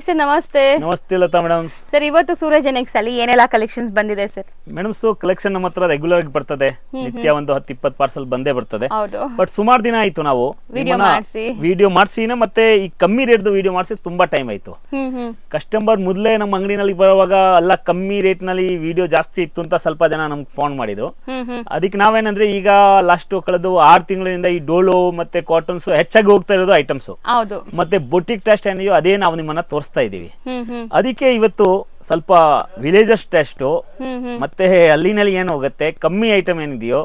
Right sir, ನಮಸ್ತೆ. ನಮಸ್ತೆ Lata madam. Sir, ಇವತ್ತು ಸೂರಜ್ ಎನೆಕ್ಸ್ ಅಲ್ಲಿ ಏನೆಲ್ಲ ಕಲೆಕ್ಷನ್ಸ್ ಬಂದಿದೆ ಸರ್? ಮೇಡಮ್, ಕಲೆಕ್ಷನ್ ನಮ್ಮ ಹತ್ರ ರೆಗ್ಯುಲರ್ ಆಗಿ ಬರ್ತದೆ. ನಿತ್ಯ ಒಂದು 10-20 ಪಾರ್ಸಲ್ ಬಂದೇ ಬರ್ತದೆ. ಹೌದು. ಬಟ್ ಸುಮಾರು ದಿನ ಆಯ್ತು ನಾವು ವಿಡಿಯೋ ಮಾಡಿಸಿ, ಮತ್ತೆ ಈ ಕಮ್ಮಿ ರೇಟ್ ವಿಡಿಯೋ ಮಾಡಿಸಿ ತುಂಬಾ ಟೈಮ್ ಆಯ್ತು. ಕಸ್ಟಮರ್ ಮೊದಲೇ ನಮ್ಮ ಅಂಗಡಿನಲ್ಲಿ ಬರುವಾಗ ಅಲ್ಲ ಕಮ್ಮಿ ರೇಟ್ ನಲ್ಲಿ ವಿಡಿಯೋ ಜಾಸ್ತಿ ಇತ್ತು ಅಂತ ಸ್ವಲ್ಪ ಜನ ನಮ್ಗೆ ಫೋನ್ ಮಾಡಿದ್ರು. ಅದಕ್ಕೆ ನಾವೇನಂದ್ರೆ ಈಗ ಲಾಸ್ಟ್ ಕಳೆದು 6 ತಿಂಗಳಿಂದ ಈ ಡೋಲೋ ಮತ್ತೆ ಕಾಟನ್ಸ್ ಹೆಚ್ಚಾಗಿ ಹೋಗ್ತಾ ಇರೋದು ಐಟಮ್ಸ್. ಮತ್ತೆ ಬೊಟಿಕ್ ಟೆಸ್ಟ್ ಏನಿದೆಯೋ ಅದೇ ನಾವು ನಿಮ್ಮನ್ನ ತೋರಿಸ್ತಾ ಇದೀವಿ. ಅದಕ್ಕೆ ಇವತ್ತು ಸ್ವಲ್ಪ ವಿಲೇಜಸ್ ಟೆಸ್ಟ್ ಮತ್ತೆ ಅಲ್ಲಿನಲ್ಲಿ ಏನು ಹೋಗುತ್ತೆ ಕಮ್ಮಿ ಐಟಮ್ ಏನಿದೆಯೋ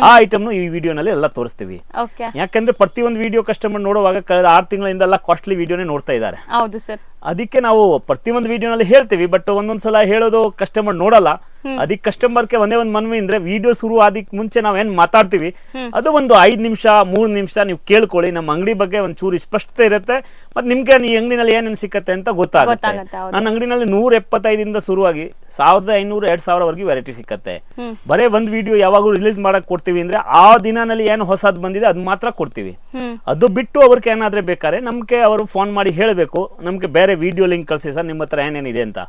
ಆ ಐಟಮ್ ಈ ವಿಡಿಯೋನಲ್ಲಿ ಎಲ್ಲ ತೋರಿಸ್ತೀವಿ. ಯಾಕಂದ್ರೆ ಪ್ರತಿಯೊಂದು ವಿಡಿಯೋ ಕಸ್ಟಮರ್ ನೋಡುವಾಗ ಕಳೆದ 6 ತಿಂಗಳಿಂದ ಎಲ್ಲ ಕಾಸ್ಟ್ಲಿ ವಿಡಿಯೋನೇ ನೋಡ್ತಾ ಇದ್ದಾರೆ. ಅದಕ್ಕೆ ನಾವು ಪ್ರತಿಯೊಂದು ವಿಡಿಯೋನಲ್ಲಿ ಹೇಳ್ತೀವಿ, ಬಟ್ ಒಂದೊಂದ್ಸಲ ಹೇಳೋದು ಕಸ್ಟಮರ್ ನೋಡಲ್ಲ. ಅದಕ್ಕೆ ಕಸ್ಟಮರ್ಗೆ ಒಂದೇ ಒಂದು ಮನವಿ ಅಂದ್ರೆ ವಿಡಿಯೋ ಶುರು ಆದಕ್ಕೆ ಮುಂಚೆ ನಾವೇನ್ ಮಾತಾಡ್ತೀವಿ ಅದು ಒಂದು 5 ನಿಮಿಷ 3 ನಿಮಿಷ ನೀವು ಕೇಳ್ಕೊಳ್ಳಿ. ನಮ್ಮ ಅಂಗಡಿ ಬಗ್ಗೆ ಒಂದ್ ಚೂರು ಸ್ಪಷ್ಟತೆ ಇರುತ್ತೆ, ಮತ್ತೆ ನಿಮ್ಗೆ ಈ ಅಂಗಡಿನಲ್ಲಿ ಏನೇನು ಸಿಕ್ಕತ್ತೆ ಅಂತ ಗೊತ್ತಾಗುತ್ತೆ. ನನ್ನ ಅಂಗಡಿನಲ್ಲಿ 175 ಶುರುವಾಗಿ 1500-2000 ವರೆಗೆ ವೆರೈಟಿ ಸಿಕ್ಕತ್ತೆ. ಬರೇ ಒಂದ್ ವಿಡಿಯೋ ಯಾವಾಗಲೂ ರಿಲೀಸ್ ಮಾಡಕ್ ಕೊಡ್ತೀವಿ ಅಂದ್ರೆ ಆ ದಿನದಲ್ಲಿ ಏನು ಹೊಸದ್ ಬಂದಿದೆ ಅದ್ ಮಾತ್ರ ಕೊಡ್ತೀವಿ. ಅದು ಬಿಟ್ಟು ಅವ್ರಿಗೆ ಏನಾದ್ರೆ ಬೇಕಾದ್ರೆ ನಮ್ಗೆ ಅವರು ಫೋನ್ ಮಾಡಿ ಹೇಳಬೇಕು, ನಮ್ಗೆ ಬೇರೆ ವಿಡಿಯೋ ಲಿಂಕ್ ಕಳಿಸಿ ಸರ್ ನಿಮ್ಮ ಹತ್ರ ಏನೇನಿದೆ ಅಂತ.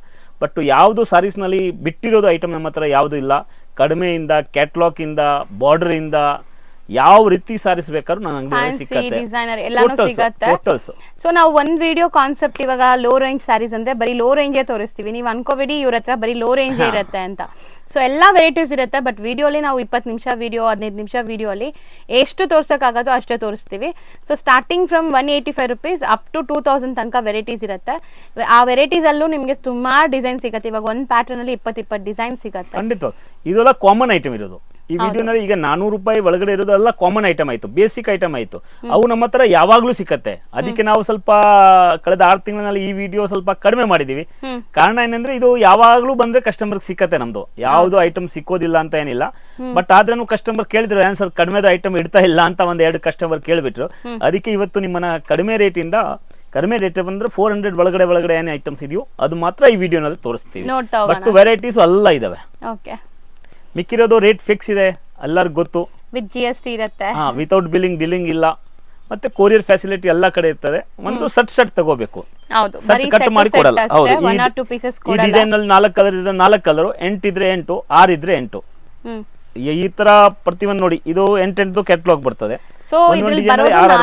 ಬಟ್ ಯಾವುದು ಸಾರೀಸ್ ನಲ್ಲಿ ಬಿಟ್ಟಿರೋದು ಐಟಮ್ ನಮ್ಮ ಹತ್ರ ಯಾವುದು ಇಲ್ಲ. ಕಡಿಮೆಯಿಂದ ಕ್ಯಾಟ್ಲಾಗ್ ಇಂದ ಬಾರ್ಡರ್ ಇಂದ ಯಾವ ರೀತಿ ಸಾರೀಸ್ ಬೇಕಾದ್ರೂ ನನ್ನ ಅಂಗಡಿಯಲ್ಲಿ ಸಿಗುತ್ತೆ. ಸೊ ನಾವು ಒಂದ್ ವಿಡಿಯೋ ಕಾನ್ಸೆಪ್ಟ್ ಇವಾಗ ಲೋ ರೇಂಜ್ ಸ್ಯಾರೀಸ್ ಅಂದ್ರೆ ಬರೀ ಲೋ ರೇಂಜ್ ತೋರಿಸ್ತೀವಿ. ನೀವು ಅನ್ಕೋಬೇಡಿ ಇವ್ರ ಹತ್ರ ಬರೀ ಲೋ ರೇಂಜ್ ಇರುತ್ತೆ ಅಂತ. ಸೊ ಎಲ್ಲಾ ವೆರೈಟೀಸ್ ಇರುತ್ತೆ, ಬಟ್ ವಿಡಿಯೋಲಿ ನಾವು 20 ನಿಮಿಷ ವಿಡಿಯೋ 15 ನಿಮಿಷ ವಿಡಿಯೋಲಿ ಎಷ್ಟು ತೋರ್ಸಕ್ಕಾಗತ್ತೋ ಅಷ್ಟೇ ತೋರಿಸ್ತೀವಿ. So starting from 185 rupees up to 2000 ತನಕ ವೆರೈಟೀಸ್ ಇರುತ್ತೆ. ಆ ವೆರೈಟೀಸ್ ಅಲ್ಲೂ ನಿಮ್ಗೆ ತುಂಬಾ ಡಿಸೈನ್ ಸಿಗುತ್ತೆ. ಇವಾಗ ಒಂದ್ ಪ್ಯಾಟರ್ನ್ ಅಲ್ಲಿ 20 ಡಿಸೈನ್ ಸಿಗುತ್ತೆ. ಖಂಡಿತ ಇದೆಲ್ಲ ಕಾಮನ್ ಐಟಮ್ ಇರೋದು. ಈ ವಿಡಿಯೋನಲ್ಲಿ ಈಗ 400 ರೂಪಾಯಿ ಒಳಗಡೆ ಇರೋದೆಲ್ಲ ಕಾಮನ್ ಐಟಮ್ ಆಯ್ತು, ಬೇಸಿಕ್ ಐಟಮ್ ಆಯ್ತು. ಅವು ನಮ್ಮ ಹತ್ರ ಯಾವಾಗ್ಲೂ ಸಿಕ್ಕತ್ತೆ. ಅದಕ್ಕೆ ನಾವು ಸ್ವಲ್ಪ ಕಳೆದ 6 ತಿಂಗಳಲ್ಲಿ ಈ ವಿಡಿಯೋ ಸ್ವಲ್ಪ ಕಡಿಮೆ ಮಾಡಿದೀವಿ. ಕಾರಣ ಏನಂದ್ರೆ ಇದು ಯಾವಾಗ್ಲೂ ಬಂದ್ರೆ ಕಸ್ಟಮರ್ ಸಿಕ್ಕತ್ತೆ. ನಮ್ದು ಯಾವ್ದು ಐಟಮ್ ಸಿಕ್ಕೋದಿಲ್ಲ ಅಂತ ಏನಿಲ್ಲ, ಬಟ್ ಆದ್ರೂ ಕಸ್ಟಮರ್ ಕೇಳಿದ್ರು ಏನ್ ಸರ್ ಕಡಿಮೆದ ಐಟಮ್ ಇಡ್ತಾ ಇಲ್ಲ ಅಂತ 1-2 ಕಸ್ಟಮರ್ ಕೇಳ್ಬಿಟ್ರು. ಅದಕ್ಕೆ ಇವತ್ತು ನಿಮ್ಮನ್ನ ಕಡಿಮೆ ರೇಟ್ ಬಂದ್ರೆ 400 ಒಳಗಡೆ ಏನೇ ಐಟಮ್ಸ್ ಇದೆಯೋ ಅದು ಮಾತ್ರ ಈ ವಿಡಿಯೋನಲ್ಲಿ ತೋರಿಸ್ತೀವಿ. ಬಟ್ ವೆರೈಟೀಸ್ ಎಲ್ಲ ಇದಾವೆ. ಮಿಕ್ಕಿರೋದು ರೇಟ್ ಫಿಕ್ಸ್ ಇದೆ, ಎಲ್ಲರಿಗೂ ಗೊತ್ತು. ವಿತ್ GST ಇರುತ್ತೆ. ವಿತೌಟ್ ಡೀಲಿಂಗ್ ಇಲ್ಲ. ಮತ್ತೆ ಕೊರಿಯರ್ ಫೆಸಿಲಿಟಿ ಎಲ್ಲ ಕಡೆ ಇರ್ತದೆ. ಒಂದು ಸೆಟ್ ತಗೋಬೇಕು, ಕಟ್ ಮಾಡಿ ಕೊಡಲ್ಲ. ಈ ಡಿಸೈನ್ ಅಲ್ಲಿ 4 ಕಲರ್ ಇದ್ರೆ 4 ಕಲರ್, 8 ಇದ್ರೆ 8, 6 ಇದ್ರೆ 8. ಈ ತರ ಪ್ರತಿಯೊಂದು ನೋಡಿ, ಇದು 8 ಕ್ಯಾಟ್ಲಾಗ್ ಬರ್ತದೆ. ಸೊ ಇದ್ರಲ್ಲಿ ಬರೋದು 4,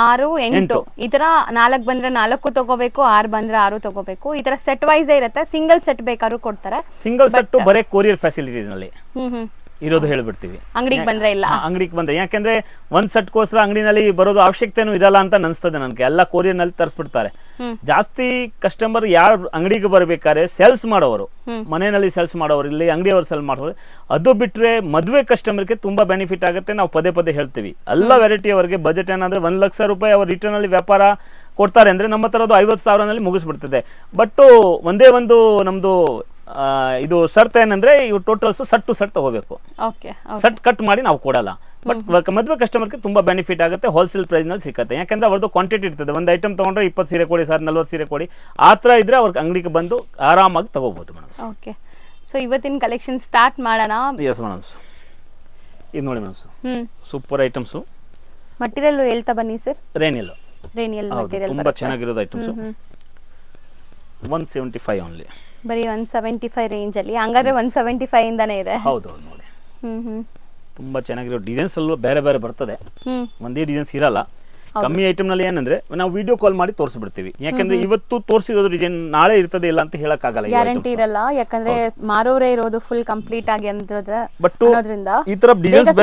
6, 8 ಈ ತರ 4 ಬಂದ್ರೆ 4 ತಗೋಬೇಕು, 6 ಬಂದ್ರೆ 6 ತಗೋಬೇಕು. ಈ ತರ ಸೆಟ್ ವೈಸ್ ಇರುತ್ತೆ. ಸಿಂಗಲ್ ಸೆಟ್ ಬೇಕಾದ್ರೂ ಕೊಡ್ತಾರೆ. ಸಿಂಗಲ್ ಸೆಟ್ ಬರೇ ಕೊರಿಯರ್ ಫೆಸಿಲಿಟೀಸ್ ನಲ್ಲಿ ಇರೋದು ಹೇಳ್ಬಿಡ್ತೀವಿ. ಅಂಗಡಿಗೆ ಬಂದ್ರೆ ಇಲ್ಲ, ಅಂಗಡಿಗೆ ಬಂದ್ರೆ ಯಾಕಂದ್ರೆ ಒಂದ್ ಸೆಟ್ ಕೋಸ್ಕರ ಅಂಗಡಿನಲ್ಲಿ ಬರೋದು ಅವಶ್ಯಕತೆನೂ ಇರಲ್ಲ ಅಂತ ಅನ್ಸ್ತದೆ ನನ್ಗೆ. ಎಲ್ಲ ಕೊರಿಯರ್ ನಲ್ಲಿ ತರಿಸ್ಬಿಡ್ತಾರೆ. ಜಾಸ್ತಿ ಕಸ್ಟಮರ್ ಯಾರು ಅಂಗಡಿಗೆ ಬರ್ಬೇಕಾದ್ರೆ ಸೇಲ್ಸ್ ಮಾಡೋರು, ಮನೆಯಲ್ಲಿ ಸೇಲ್ಸ್ ಮಾಡೋರು, ಇಲ್ಲಿ ಅಂಗಡಿಯವರು ಸೇಲ್ ಮಾಡೋರು. ಅದು ಬಿಟ್ರೆ ಮದುವೆ ಕಸ್ಟಮರ್ಗೆ ತುಂಬಾ ಬೆನಿಫಿಟ್ ಆಗುತ್ತೆ. ನಾವು ಪದೇ ಹೇಳ್ತೀವಿ ಎಲ್ಲ ವೆರೈಟಿ ಅವರಿಗೆ ಬಜೆಟ್ ಏನಾದ್ರೆ 1 ಲಕ್ಷ ರೂಪಾಯಿ ಅವ್ರ ರಿಟರ್ನ್ ಅಲ್ಲಿ ವ್ಯಾಪಾರ ಕೊಡ್ತಾರೆ ಅಂದ್ರೆ ನಮ್ಮ ಹತ್ರ ಅದು 50,000 ಮುಗಿಸ್ಬಿಡ್ತದೆ. ಬಟ್ ಒಂದೇ ಒಂದು ನಮ್ದು ಇದು ಶರ್ತ್ ಏನಂದ್ರೆ ಇವು ಟೋಟಲ್ಸ್ ಸೆಟ್ ಟು ಸೆಟ್ ತಗೋಬೇಕು. ಸೆಟ್ ಕಟ್ ಮಾಡಿ ನಾವು ಕೊಡಲ್ಲ. ಬಟ್ ಮದುವೆ ಕಸ್ಟಮರ್ಗೆ ತುಂಬಾ ಬೆನಿಫಿಟ್ ಆಗುತ್ತೆ. ಹೋಲ್ಸೇಲ್ ಪ್ರೈಸ್ ನಲ್ಲಿ ಸಿಗುತ್ತೆ. ಯಾಕಂದ್ರೆ ಅವ್ರದ್ದು ಕ್ವಾಂಟಿಟಿ ಇರ್ತದೆ. ಒಂದು ಐಟಮ್ ತಗೊಂಡ್ರೆ 20 ಸೀರೆ ಕೊಡಿ ಸರ್, 40 ಸೀರೆ ಕೊಡಿ, ಆ ತರ ಇದ್ರೆ ಅವ್ರ ಅಂಗಡಿಗೆ ಬಂದು ಆರಾಮಾಗಿ ತಗೋಬಹುದು ಮೇಡಮ್. ಸೊ ಇವತ್ತಿನ ಕಲೆಕ್ಷನ್ ಸ್ಟಾರ್ಟ್ ಮಾಡೋಣ. ಎಸ್ ಮೇಡಮ್, ಇದು ನೋಡಿ ಮೇಡಮ್, ಸೂಪರ್ ಐಟಮ್ಸ್. ಮಟೀರಿಯಲ್ ಹೇಳ್ತಾ ಬನ್ನಿ ಸರ್. ರೇನಿಯಲ್ ಮಟೀರಿಯಲ್ ತುಂಬಾ ಚೆನ್ನಾಗಿರೋದು ಐಟಮ್ಸ್. 175 ಓನ್ಲಿ. ಬರೀ 175 ರೇಂಜ್ ಅಲ್ಲಿ. ಹಂಗಾದ್ರೆ 175 ಇಂದಾನೇ ಇದೆ. ಹೌದು ನೋಡಿ, ತುಂಬಾ ಚೆನ್ನಾಗಿರೋ ಡಿಸೈನ್ಸ್ ಅಲ್ಲೂ ಬೇರೆ ಬರ್ತದೆ. ಒಂದೇ ಡಿಸೈನ್ಸ್ ಇರಲ್ಲ. ಕಮ್ಮಿ ಐಟಮ್ ನಲ್ಲಿ ಏನಂದ್ರೆ ನಾವು ವಿಡಿಯೋ ಕಾಲ್ ಮಾಡಿ ತೋರಿಸ್ಬಿಡ್ತೀವಿ. ಯಾಕಂದ್ರೆ ಇವತ್ತು ತೋರಿಸಿರೋದು ಡಿಸೈನ್ ನಾಳೆ ಇರ್ತದೆ ಇಲ್ಲ ಅಂತ ಹೇಳಕ್ ಆಗಲ್ಲ, ಗ್ಯಾರಂಟಿ ಇರಲ್ಲ. ಯಾಕಂದ್ರೆ ಮಾರೋರೇ ಇರೋದು ಫುಲ್ ಕಂಪ್ಲೀಟ್ ಆಗಿ ಅಂದ್ರೆ. ಬಟ್ ಈ ತರ ಡಿಸೈನ್ಸ್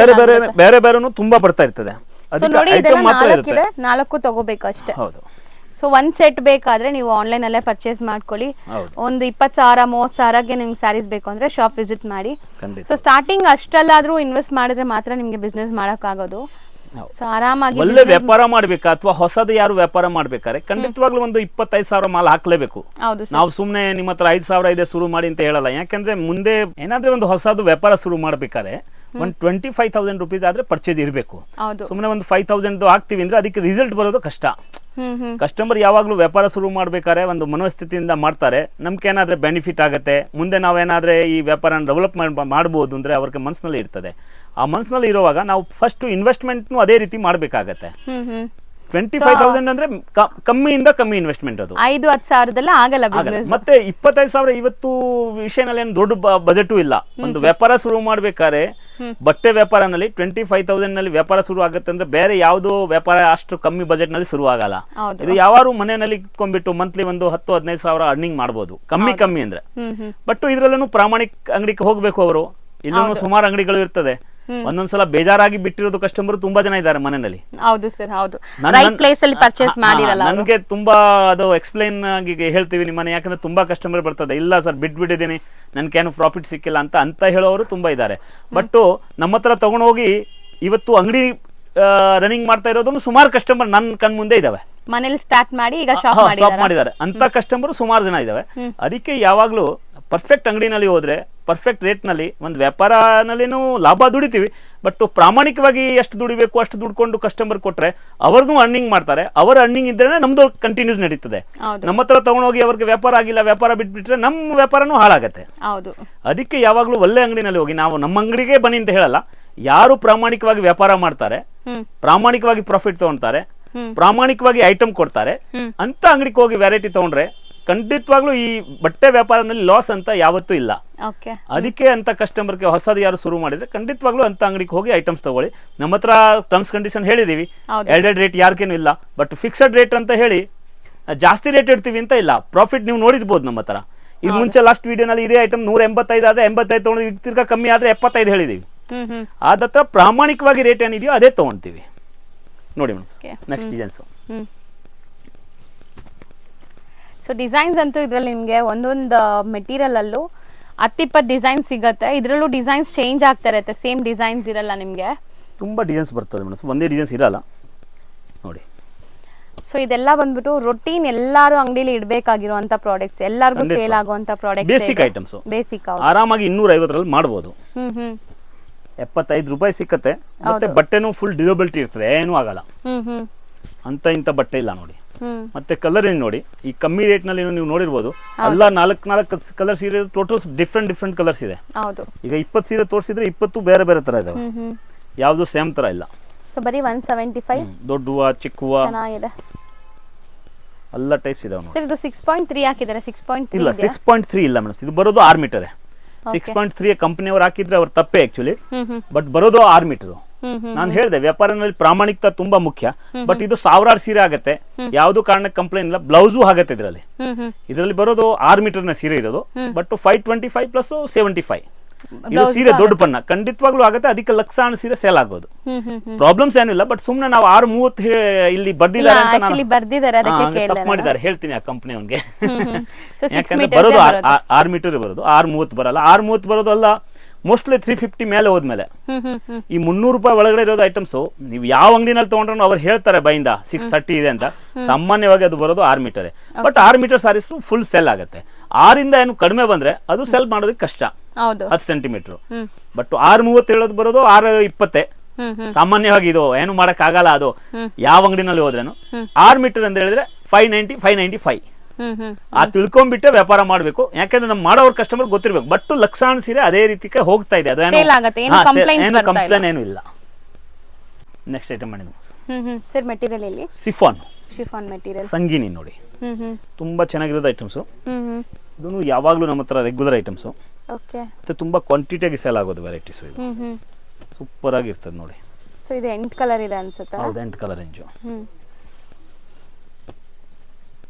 ಬೇರೆ ತುಂಬಾ ಬರ್ತಾ ಇರ್ತದೆ. ಅದಕ್ಕೆ 4 ತಗೋಬೇಕು ಅಷ್ಟೇ. ಹೌದು. ಸೊ ಒಂದ್ ಸೆಟ್ ಬೇಕಾದ್ರೆ ನೀವು ಆನ್ಲೈನ್ ಅಲ್ಲೇ ಪರ್ಚೇಸ್ ಮಾಡ್ಕೊಳ್ಳಿ. ಒಂದು 20,000-30,000ಗೆ ನಿಮ್ಗೆ ಸ್ಯಾರೀಸ್ ಬೇಕು ಅಂದ್ರೆ ಶಾಪ್ ವಿಸಿಟ್ ಮಾಡಿ. ಸೊ ಸ್ಟಾರ್ಟಿಂಗ್ ಅಷ್ಟಲ್ಲಾದ್ರೂ ಇನ್ವೆಸ್ಟ್ ಮಾಡಿದ್ರೆ ಮಾತ್ರ ನಿಮ್ಗೆ ಬಿಸ್ನೆಸ್ ಮಾಡಕ್ ಆಗೋದು. ಸೊ ಆರಾಮಾಗಿ ಒಳ್ಳೆ ವ್ಯಾಪಾರ ಮಾಡ್ಬೇಕಾ ಅಥವಾ ಹೊಸದು ಯಾರು ವ್ಯಾಪಾರ ಮಾಡ್ಬೇಕಾದ್ರೆ ಖಂಡಿತವಾಗ್ಲೂ ಒಂದು 25,000 ಮಾಲ್ ಹಾಕ್ಲೇಬೇಕು. ನಾವು ಸುಮ್ನೆ ನಿಮ್ಮ ಹತ್ರ 5,000 ಇದೆ ಶುರು ಮಾಡಿ ಅಂತ ಹೇಳಲ್ಲ. ಯಾಕಂದ್ರೆ ಮುಂದೆ ಏನಾದ್ರೆ ಒಂದು ಹೊಸದು ವ್ಯಾಪಾರ ಶುರು ಮಾಡ್ಬೇಕಾದ್ರೆ ಒಂದು 25,000 ರೂಪೀಸ್ ಆದ್ರೆ ಪರ್ಚೇಸ್ ಇರಬೇಕು. ಸುಮ್ಮನೆ ಒಂದು 5,000 ಹಾಕ್ತಿವಿ ಅಂದ್ರೆ ಅದಕ್ಕೆ ರಿಸಲ್ಟ್ ಬರೋದು ಕಷ್ಟ. ಕಸ್ಟಮರ್ ಯಾವಾಗ್ಲೂ ವ್ಯಾಪಾರ ಶುರು ಮಾಡ್ಬೇಕಾದ್ರೆ ಒಂದು ಮನೋಸ್ಥಿತಿಯಿಂದ ಮಾಡ್ತಾರೆ. ನಮ್ಗೆ ಏನಾದ್ರೆ ಬೆನಿಫಿಟ್ ಆಗುತ್ತೆ, ಮುಂದೆ ನಾವೇನಾದ್ರೆ ಈ ವ್ಯಾಪಾರ ಡೆವಲಪ್ ಮಾಡಬಹುದು ಅಂದ್ರೆ ಅವ್ರಿಗೆ ಮನಸ್ಸಿನಲ್ಲಿ ಇರ್ತದೆ. ಆ ಮನಸ್ಸಿನಲ್ಲಿ ಇರುವಾಗ ನಾವು ಫಸ್ಟ್ ಇನ್ವೆಸ್ಟ್ಮೆಂಟ್ ಅದೇ ರೀತಿ ಮಾಡ್ಬೇಕಾಗತ್ತೆ. 25,000 ಅಂದ್ರೆ ಕಮ್ಮಿಯಿಂದ ಕಮ್ಮಿ ಇನ್ವೆಸ್ಟ್ಮೆಂಟ್ ಅದು. 5-10 ಸಾವಿರದಲ್ಲ ಆಗಲ್ಲ ಬಿಸ್ನೆಸ್. ಮತ್ತೆ 25,000 ಇವತ್ತು ವಿಷಯನಲ್ಲಿ ಏನು ದೊಡ್ಡ ಬಜೆಟು ಇಲ್ಲ. ಒಂದು ವ್ಯಾಪಾರ ಶುರು ಮಾಡ್ಬೇಕಾದ್ರೆ ಬಟ್ಟೆ ವ್ಯಾಪಾರನಲ್ಲಿ 25,000 ನಲ್ಲಿ ವ್ಯಾಪಾರ ಶುರು ಆಗುತ್ತೆ ಅಂದ್ರೆ ಬೇರೆ ಯಾವ್ದು ವ್ಯಾಪಾರ ಅಷ್ಟು ಕಮ್ಮಿ ಬಜೆಟ್ ನಲ್ಲಿ ಶುರು ಆಗಲ್ಲ. ಇದು ಯಾವಾರು ಮನೆಯಲ್ಲಿ ಇಟ್ಕೊಂಡ್ಬಿಟ್ಟು ಮಂತ್ಲಿ ಒಂದು 10-15 ಸಾವಿರ ಅರ್ನಿಂಗ್ ಮಾಡಬಹುದು ಕಮ್ಮಿ ಅಂದ್ರೆ. ಬಟ್ ಇದ್ರಲ್ಲೂ ಪ್ರಾಮಾಣಿಕ ಅಂಗಡಿಗೆ ಹೋಗ್ಬೇಕು ಅವರು. ಇಲ್ಲೂ ಸುಮಾರು ಅಂಗಡಿಗಳು ಇರ್ತದೆ. ಒಂದೊಂದ್ಸಲ ಬೇಜಾರಾಗಿ ಬಿಟ್ಟಿರೋದು ಕಸ್ಟಮರ್ ತುಂಬಾ ಜನ ಇದ್ದಾರೆ ಮನೆಯಲ್ಲಿ. ಹೌದು ಸರ್, ಹೌದು. ರೈಟ್ ಪ್ಲೇಸ್ ಅಲ್ಲಿ ಪರ್ಚೇಸ್ ಮಾಡಿರಲ್ಲ. ನನಗೆ ತುಂಬಾ ಅದು ಎಕ್ಸ್ಪ್ಲೈನ್ ಆಗಿ ಹೇಳ್ತೀವಿ ನಿಮ್ಮನೆ, ಯಾಕಂದ್ರೆ ತುಂಬಾ ಕಸ್ಟಮರ್ ಬರ್ತದೆ, ಇಲ್ಲ ಸರ್ ಬಿಟ್ಟಿದ್ದೀನಿ ನನ್ಗೇನು ಪ್ರಾಫಿಟ್ ಸಿಕ್ಕಿಲ್ಲ ಅಂತ ಹೇಳೋರು ತುಂಬಾ ಇದ್ದಾರೆ. ಬಟ್ ನಮ್ಮ ಹತ್ರ ತಗೊಂಡು ಹೋಗಿ ಇವತ್ತು ಅಂಗಡಿ ರನ್ನಿಂಗ್ ಮಾಡ್ತಾ ಇರೋದು ಸುಮಾರು ಕಸ್ಟಮರ್ ನನ್ನ ಕಣ್ ಮುಂದೆ ಇದಾವೆ. ಮನೇಲಿ ಸ್ಟಾರ್ಟ್ ಮಾಡಿ ಈಗ ಶಾಪ್ ಮಾಡಿದ್ದಾರೆ ಅಂತ ಕಸ್ಟಮರ್ ಸುಮಾರು ಜನ ಇದಾವೆ. ಅದಕ್ಕೆ ಯಾವಾಗ್ಲೂ ಪರ್ಫೆಕ್ಟ್ ಅಂಗಡಿನಲ್ಲಿ ಹೋದ್ರೆ ಪರ್ಫೆಕ್ಟ್ ರೇಟ್ ನಲ್ಲಿ ಒಂದು ವ್ಯಾಪಾರನಲ್ಲಿನೂ ಲಾಭ ದುಡಿತೀವಿ. ಬಟ್ ಪ್ರಾಮಾಣಿಕವಾಗಿ ಎಷ್ಟು ದುಡಿಬೇಕು ಅಷ್ಟು ದುಡ್ಕೊಂಡು ಕಸ್ಟಮರ್ ಕೊಟ್ರೆ ಅವ್ರದ್ದು ಅರ್ನಿಂಗ್ ಮಾಡ್ತಾರೆ. ಅವರ ಅರ್ನಿಂಗ್ ಇದ್ರೆ ನಮ್ದು ಕಂಟಿನ್ಯೂಸ್ ನಡೀತದೆ. ನಮ್ಮ ಹತ್ರ ತಗೊಂಡೋಗಿ ಅವ್ರಿಗೆ ವ್ಯಾಪಾರ ಆಗಿಲ್ಲ, ವ್ಯಾಪಾರ ಬಿಟ್ಬಿಟ್ರೆ ನಮ್ಮ ವ್ಯಾಪಾರನೂ ಹಾಳಾಗತ್ತೆ. ಅದಕ್ಕೆ ಯಾವಾಗ್ಲೂ ಒಳ್ಳೆ ಅಂಗಡಿನಲ್ಲಿ ಹೋಗಿ, ನಾವು ನಮ್ಮ ಅಂಗಡಿಗೆ ಬನ್ನಿ ಅಂತ ಹೇಳಲ್ಲ, ಯಾರು ಪ್ರಾಮಾಣಿಕವಾಗಿ ವ್ಯಾಪಾರ ಮಾಡ್ತಾರೆ, ಪ್ರಾಮಾಣಿಕವಾಗಿ ಪ್ರಾಫಿಟ್ ತಗೊಂತಾರೆ, ಪ್ರಾಮಾಣಿಕವಾಗಿ ಐಟಮ್ ಕೊಡ್ತಾರೆ ಅಂತ ಅಂಗಡಿಗೆ ಹೋಗಿ ವೆರೈಟಿ ತಗೊಂಡ್ರೆ ಖಂಡಿತವಾಗ್ಲೂ ಈ ಬಟ್ಟೆ ವ್ಯಾಪಾರದಲ್ಲಿ ಲಾಸ್ ಅಂತ ಯಾವತ್ತೂ ಇಲ್ಲ. ಅದಕ್ಕೆ ಅಂತ ಕಸ್ಟಮರ್ಗೆ ಹೊಸದು ಯಾರು ಶುರು ಮಾಡಿದ್ರೆ ಖಂಡಿತವಾಗ್ಲೂ ಅಂತ ಅಂಗಡಿಗೆ ಹೋಗಿ ಐಟಮ್ಸ್ ತಗೊಳ್ಳಿ. ನಮ್ಮ ಹತ್ರ ಟರ್ಮ್ಸ್ ಕಂಡೀಷನ್ ಹೇಳಿದೀವಿ, ಎರಡೆರಡು ರೇಟ್ ಯಾರ್ಗೇನು ಇಲ್ಲ. ಬಟ್ ಫಿಕ್ಸಡ್ ರೇಟ್ ಅಂತ ಹೇಳಿ ಜಾಸ್ತಿ ರೇಟ್ ಇಡ್ತೀವಿ ಅಂತ ಇಲ್ಲ. ಪ್ರಾಫಿಟ್ ನೀವು ನೋಡಿರ್ಬೋದು ನಮ್ಮ ಹತ್ರ. ಇದು ಮುಂಚೆ ಲಾಸ್ಟ್ ವಿಡಿಯೋನಲ್ಲಿ ಇದೇ ಐಟಮ್ 185 ಆದ್ರೆ 85 ತಗೊಂಡು ತಿರ್ಗಾ ಕಮ್ಮಿ ಆದ್ರೆ 75 ಹೇಳಿದೀವಿ. ಅದತ್ರ ಪ್ರಾಮಾಣಿಕವಾಗಿ ರೇಟ್ ಏನಿದೆಯೋ ಅದೇ ತಗೊಂತೀವಿ. ನೋಡಿ madam, next designs. So designs ಅಂತೂ ಇದ್ರಲ್ಲಿ ನಿಮಗೆ ಒಂದೊಂದು ಮೆಟೀರಿಯಲ್ ಅಲ್ಲೂ 10-20 ಡಿಸೈನ್ ಸಿಗುತ್ತೆ. ಇದರಲ್ಲೂ ಡಿಸೈನ್ಸ್ ಚೇಂಜ್ ಆಗ್ತಾ ಇರುತ್ತೆ, ಸೇಮ್ ಡಿಸೈನ್ಸ್ ಇರಲ್ಲ ನಿಮಗೆ. ತುಂಬಾ ಡಿಸೈನ್ಸ್ ಬರ್ತದೆ ಮೇಡಮ್, ಒಂದೇ ಡಿಸೈನ್ಸ್ ಇರಲ್ಲ ನೋಡಿ. ಸೊ ಇದೆಲ್ಲ ಬಂದ್ಬಿಟ್ಟು ರೊಟೀನ್ ಎಲ್ಲಾರು ಅಂಗಡಿಲಿ ಇಡಬೇಕಾಗಿರುವಂತ ಪ್ರಾಡಕ್ಟ್ಸ್, ಎಲ್ಲರಿಗೂ ಸೇಲ್ ಆಗುವಂತ ಪ್ರಾಡಕ್ಟ್ಸ್, ಬೇಸಿಕ್ ಐಟಮ್ಸ್. ಬೇಸಿಕ್ ಆರಾಮಾಗಿ 250 ಮಾಡಬಹುದು. 75 ರೂಪಾಯಿ ಸಿಕ್ಕತ್ತೆ. ಮತ್ತೆ ಬಟ್ಟೆನೂ ಫುಲ್ ಡ್ಯೂರಬಿಲಿಟಿ ಇರ್ತದೆ, ಏನೂ ಆಗಲ್ಲ. ಅಂತ ಇಂಥ ಬಟ್ಟೆ ಇಲ್ಲ ನೋಡಿ. ಮತ್ತೆ ಕಲರ್ ಏನ್ ನೋಡಿ, ಈ ಕಮ್ಮಿ ರೇಟ್ ನಲ್ಲಿ ನೀವು ನೋಡಿರ್ಬೋದು, ಎಲ್ಲ 4 ಕಲರ್ಸ್ ಇದೆ. ಟೋಟಲ್ ಡಿಫ್ರೆಂಟ್ ಕಲರ್ಸ್ ಇದೆ. ಈಗ 20 ಸೀರೆ ತೋರಿಸಿದ್ರೆ 20 ಬೇರೆ ಬೇರೆ ತರ ಇದಾವೆ, ಯಾವ್ದು ಸೇಮ್ ತರ ಇಲ್ಲ. ಸೊ ಬರೀ 175. ದೊಡ್ಡವ ಚಿಕ್ಕವ ಚೆನ್ನಾಗಿದೆ, ಎಲ್ಲ ಟೈಪ್ಸ್ ಇದಾವೆ. ಸರ್ ಇದು 6.3 ಹಾಕಿದ್ದಾರೆ. 6.3 ಇಲ್ಲ, 6.3 ಇಲ್ಲ ಮೇಡಮ್, ಇದು ಬರೋದು 6 ಮೀಟರ್. 6.3 ಕಂಪನಿಯವರು ಹಾಕಿದ್ರೆ ಅವ್ರ ತಪ್ಪೇ ಆಕ್ಚುಲಿ. ಬಟ್ ಬರೋದು 6 ಮೀಟರ್. ನಾನು ಹೇಳಿದೆ ವ್ಯಾಪಾರದಲ್ಲಿ ಪ್ರಾಮಾಣಿಕತೆ ತುಂಬಾ ಮುಖ್ಯ. ಬಟ್ ಇದು ಸಾವಿರಾರು ಸೀರೆ ಆಗತ್ತೆ, ಯಾವ್ದು ಕಾರಣಕ್ಕೆ ಕಂಪ್ಲೇಂಟ್ ಇಲ್ಲ. ಬ್ಲೌಸು ಆಗತ್ತೆ ಇದರಲ್ಲಿ ಬರೋದು 6 ಮೀಟರ್ ನ ಸೀರೆ ಇರೋದು. ಬಟ್ 525 ಪ್ಲಸ್ 75 ಇದು ಸೀರೆ ದೊಡ್ಡ ಬಣ್ಣ ಖಂಡಿತವಾಗ್ಲೂ ಆಗುತ್ತೆ. ಅದಕ್ಕೆ ಲಕ್ಷಾಣ ಸೀರೆ ಸೇಲ್ ಆಗೋದು, ಪ್ರಾಬ್ಲಮ್ಸ್ ಏನಿಲ್ಲ. ಬಟ್ ಸುಮ್ನೆ ನಾವು 630 ಇಲ್ಲಿ ಬರ್ದಿದ್ದಾರೆ ತಪ್ಪು ಮಾಡಿದ್ದಾರೆ ಹೇಳ್ತೀನಿ ಆ ಕಂಪನಿ ಅವನಿಗೆ. ಯಾಕಂದ್ರೆ ಬರೋದು 6 ಮೀಟರ್ ಬರೋದು, 630 ಬರಲ್ಲ. 630 ಬರೋದು ಅಲ್ಲ, ಮೋಸ್ಟ್ಲಿ 350 ಮೇಲೆ ಹೋದ್ಮೇಲೆ ಈ 300 ರೂಪಾಯಿ ಒಳಗಡೆ ಇರೋದು ಐಟಮ್ಸ್ ನೀವು ಯಾವ ಅಂಗಡಿನಲ್ಲಿ ತಗೊಂಡ್ರು ಅವ್ರು ಹೇಳ್ತಾರೆ ಬೈಂದ 630 ಇದೆ ಅಂತ. ಸಾಮಾನ್ಯವಾಗಿ ಅದು ಬರೋದು 6 metre. But 6 metre sarees full sell ಆಗುತ್ತೆ. 6 ಏನು ಕಡಿಮೆ ಬಂದ್ರೆ ಅದು ಸೆಲ್ ಮಾಡೋದಕ್ಕೆ ಕಷ್ಟ, 10 ಸೆಂಟಿಮೀಟರ್. ಬಟ್ 630 ಹೇಳೋದು ಬರೋದು 620. ಸಾಮಾನ್ಯವಾಗಿ ಇದು ಏನು ಮಾಡಕ್ ಆಗಲ್ಲ. ಅದು ಯಾವ ಅಂಗಡಿನಲ್ಲಿ ಹೋದ್ರೇನು 6 ಮೀಟರ್ ಅಂತ ಹೇಳಿದ್ರೆ 590, 595 ಆ ತಿಳ್ಕೊಂಡ್ಬಿಟ್ಟೆ ವ್ಯಾಪಾರ ಮಾಡ್ಬೇಕು. ಯಾಕಂದ್ರೆ ನಮ್ ಮಾಡೋರ್ ಕಸ್ಟಮರ್ ಗೊತ್ತಿರ್ಬೇಕು. ಬಟ್ ಲಕ್ಷಾಣ ಸೀರೆ ಅದೇ ರೀತಿಗೆ ಹೋಗ್ತಾ ಇದೆ, ಅದೇನು ಕಂಪ್ಲೇಂಟ್ ಏನು ಇಲ್ಲ. ನೆಕ್ಸ್ಟ್ ಐಟಮ್ ಮಾಡಿ ಸರ್, ಮೆಟೀರಿಯಲ್ ಇಲ್ಲಿ ಶಿಫಾನ್ ಮೆಟೀರಿಯಲ್, ಸಂಗೀನಿ ನೋಡಿ, ತುಂಬಾ ಚೆನ್ನಾಗಿರೋದು ಐಟಮ್ಸ್. ಇದನ್ನು ಯಾವಾಗ್ಲೂ ನಮ್ಮ ಹತ್ರ ರೆಗ್ಯುಲರ್ ಐಟಮ್ಸ್. ಮತ್ತೆ ತುಂಬಾ ಕ್ವಾಂಟಿಟಿಯಾಗಿ ಸೇಲ್ ಆಗೋದು ವೆರೈಟೀಸ್. ಇದು ಸೂಪರ್ ಆಗಿರ್ತದೆ ನೋಡಿ. ಸೊ ಇದು 8 ಕಲರ್ ಇದೆ ಅನ್ಸುತ್ತೆ. ಹೌದು, 8 ಕಲರ್ ರೇಂಜು.